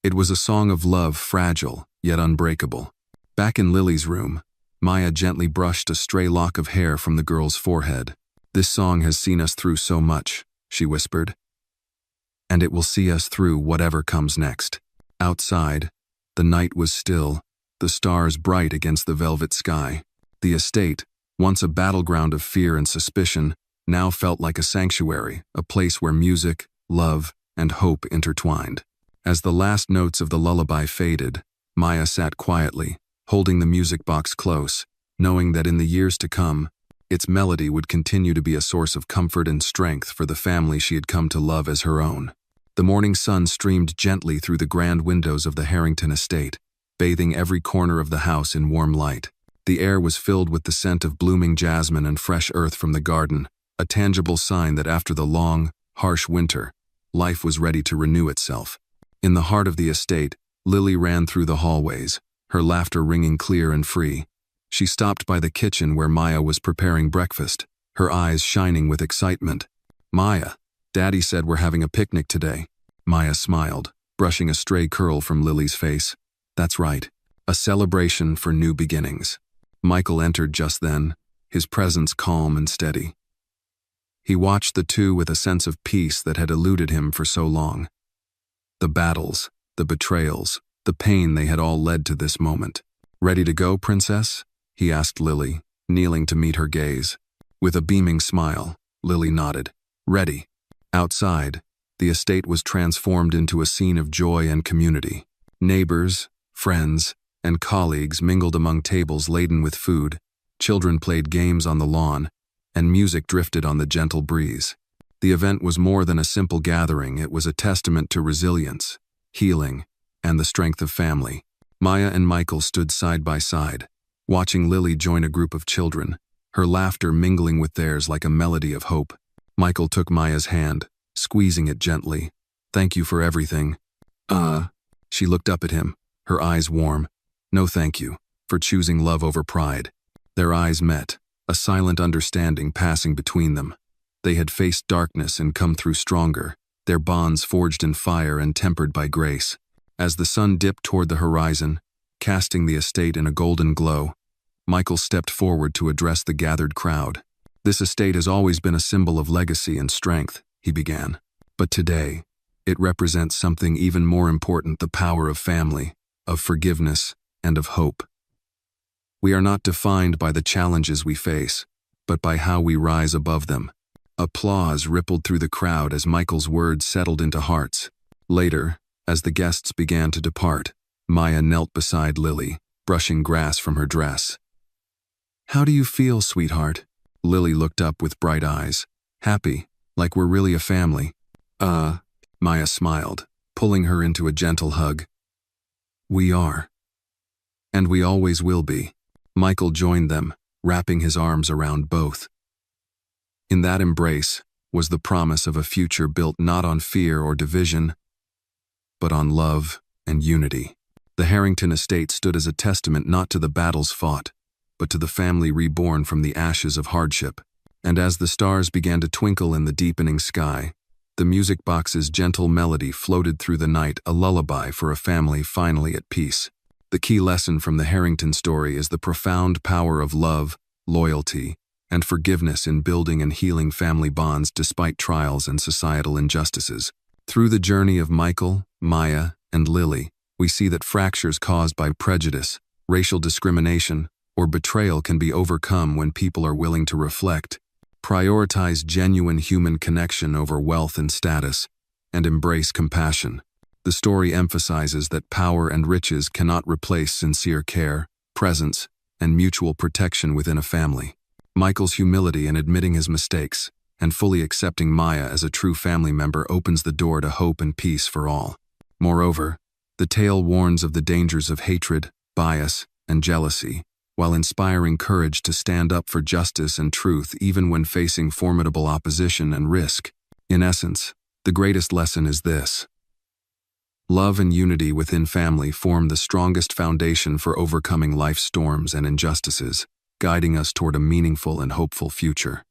Speaker 1: It was a song of love, fragile, yet unbreakable. Back in Lily's room, Maya gently brushed a stray lock of hair from the girl's forehead. "This song has seen us through so much," she whispered. "And it will see us through whatever comes next." Outside, the night was still, the stars bright against the velvet sky. The estate, once a battleground of fear and suspicion, now felt like a sanctuary, a place where music, love, and hope intertwined. As the last notes of the lullaby faded, Maya sat quietly, holding the music box close, knowing that in the years to come, its melody would continue to be a source of comfort and strength for the family she had come to love as her own. The morning sun streamed gently through the grand windows of the Harrington estate, bathing every corner of the house in warm light. The air was filled with the scent of blooming jasmine and fresh earth from the garden, a tangible sign that after the long, harsh winter, life was ready to renew itself. In the heart of the estate, Lily ran through the hallways, her laughter ringing clear and free. She stopped by the kitchen where Maya was preparing breakfast, her eyes shining with excitement. "Maya, Daddy said we're having a picnic today." Maya smiled, brushing a stray curl from Lily's face. "That's right, a celebration for new beginnings." Michael entered just then, his presence calm and steady. He watched the two with a sense of peace that had eluded him for so long. The battles, the betrayals, the pain they had all led to this moment. "Ready to go, Princess?" he asked Lily, kneeling to meet her gaze. With a beaming smile, Lily nodded. "Ready." Outside, the estate was transformed into a scene of joy and community. Neighbors, friends, and colleagues mingled among tables laden with food, children played games on the lawn, and music drifted on the gentle breeze. The event was more than a simple gathering, it was a testament to resilience, healing, and the strength of family. Maya and Michael stood side by side, watching Lily join a group of children, her laughter mingling with theirs like a melody of hope. Michael took Maya's hand, squeezing it gently. "Thank you for everything." She looked up at him, her eyes warm. "No thank you, for choosing love over pride." Their eyes met, a silent understanding passing between them. They had faced darkness and come through stronger, their bonds forged in fire and tempered by grace. As the sun dipped toward the horizon, casting the estate in a golden glow, Michael stepped forward to address the gathered crowd. "This estate has always been a symbol of legacy and strength," he began. "But today, it represents something even more important, the power of family, of forgiveness, and of hope. We are not defined by the challenges we face, but by how we rise above them." Applause rippled through the crowd as Michael's words settled into hearts. Later, as the guests began to depart, Maya knelt beside Lily, brushing grass from her dress. "How do you feel, sweetheart?" Lily looked up with bright eyes. "Happy, like we're really a family." Maya smiled, pulling her into a gentle hug. "We are. And we always will be." Michael joined them, wrapping his arms around both. In that embrace was the promise of a future built not on fear or division, but on love and unity. The Harrington estate stood as a testament not to the battles fought, but to the family reborn from the ashes of hardship. And as the stars began to twinkle in the deepening sky, the music box's gentle melody floated through the night, a lullaby for a family finally at peace. The key lesson from the Harrington story is the profound power of love, loyalty, and forgiveness in building and healing family bonds despite trials and societal injustices. Through the journey of Michael, Maya, and Lily, we see that fractures caused by prejudice, racial discrimination, or betrayal can be overcome when people are willing to reflect, prioritize genuine human connection over wealth and status, and embrace compassion. The story emphasizes that power and riches cannot replace sincere care, presence, and mutual protection within a family. Michael's humility in admitting his mistakes and fully accepting Maya as a true family member opens the door to hope and peace for all. Moreover, the tale warns of the dangers of hatred, bias, and jealousy, while inspiring courage to stand up for justice and truth even when facing formidable opposition and risk. In essence, the greatest lesson is this: love and unity within family form the strongest foundation for overcoming life's storms and injustices, guiding us toward a meaningful and hopeful future.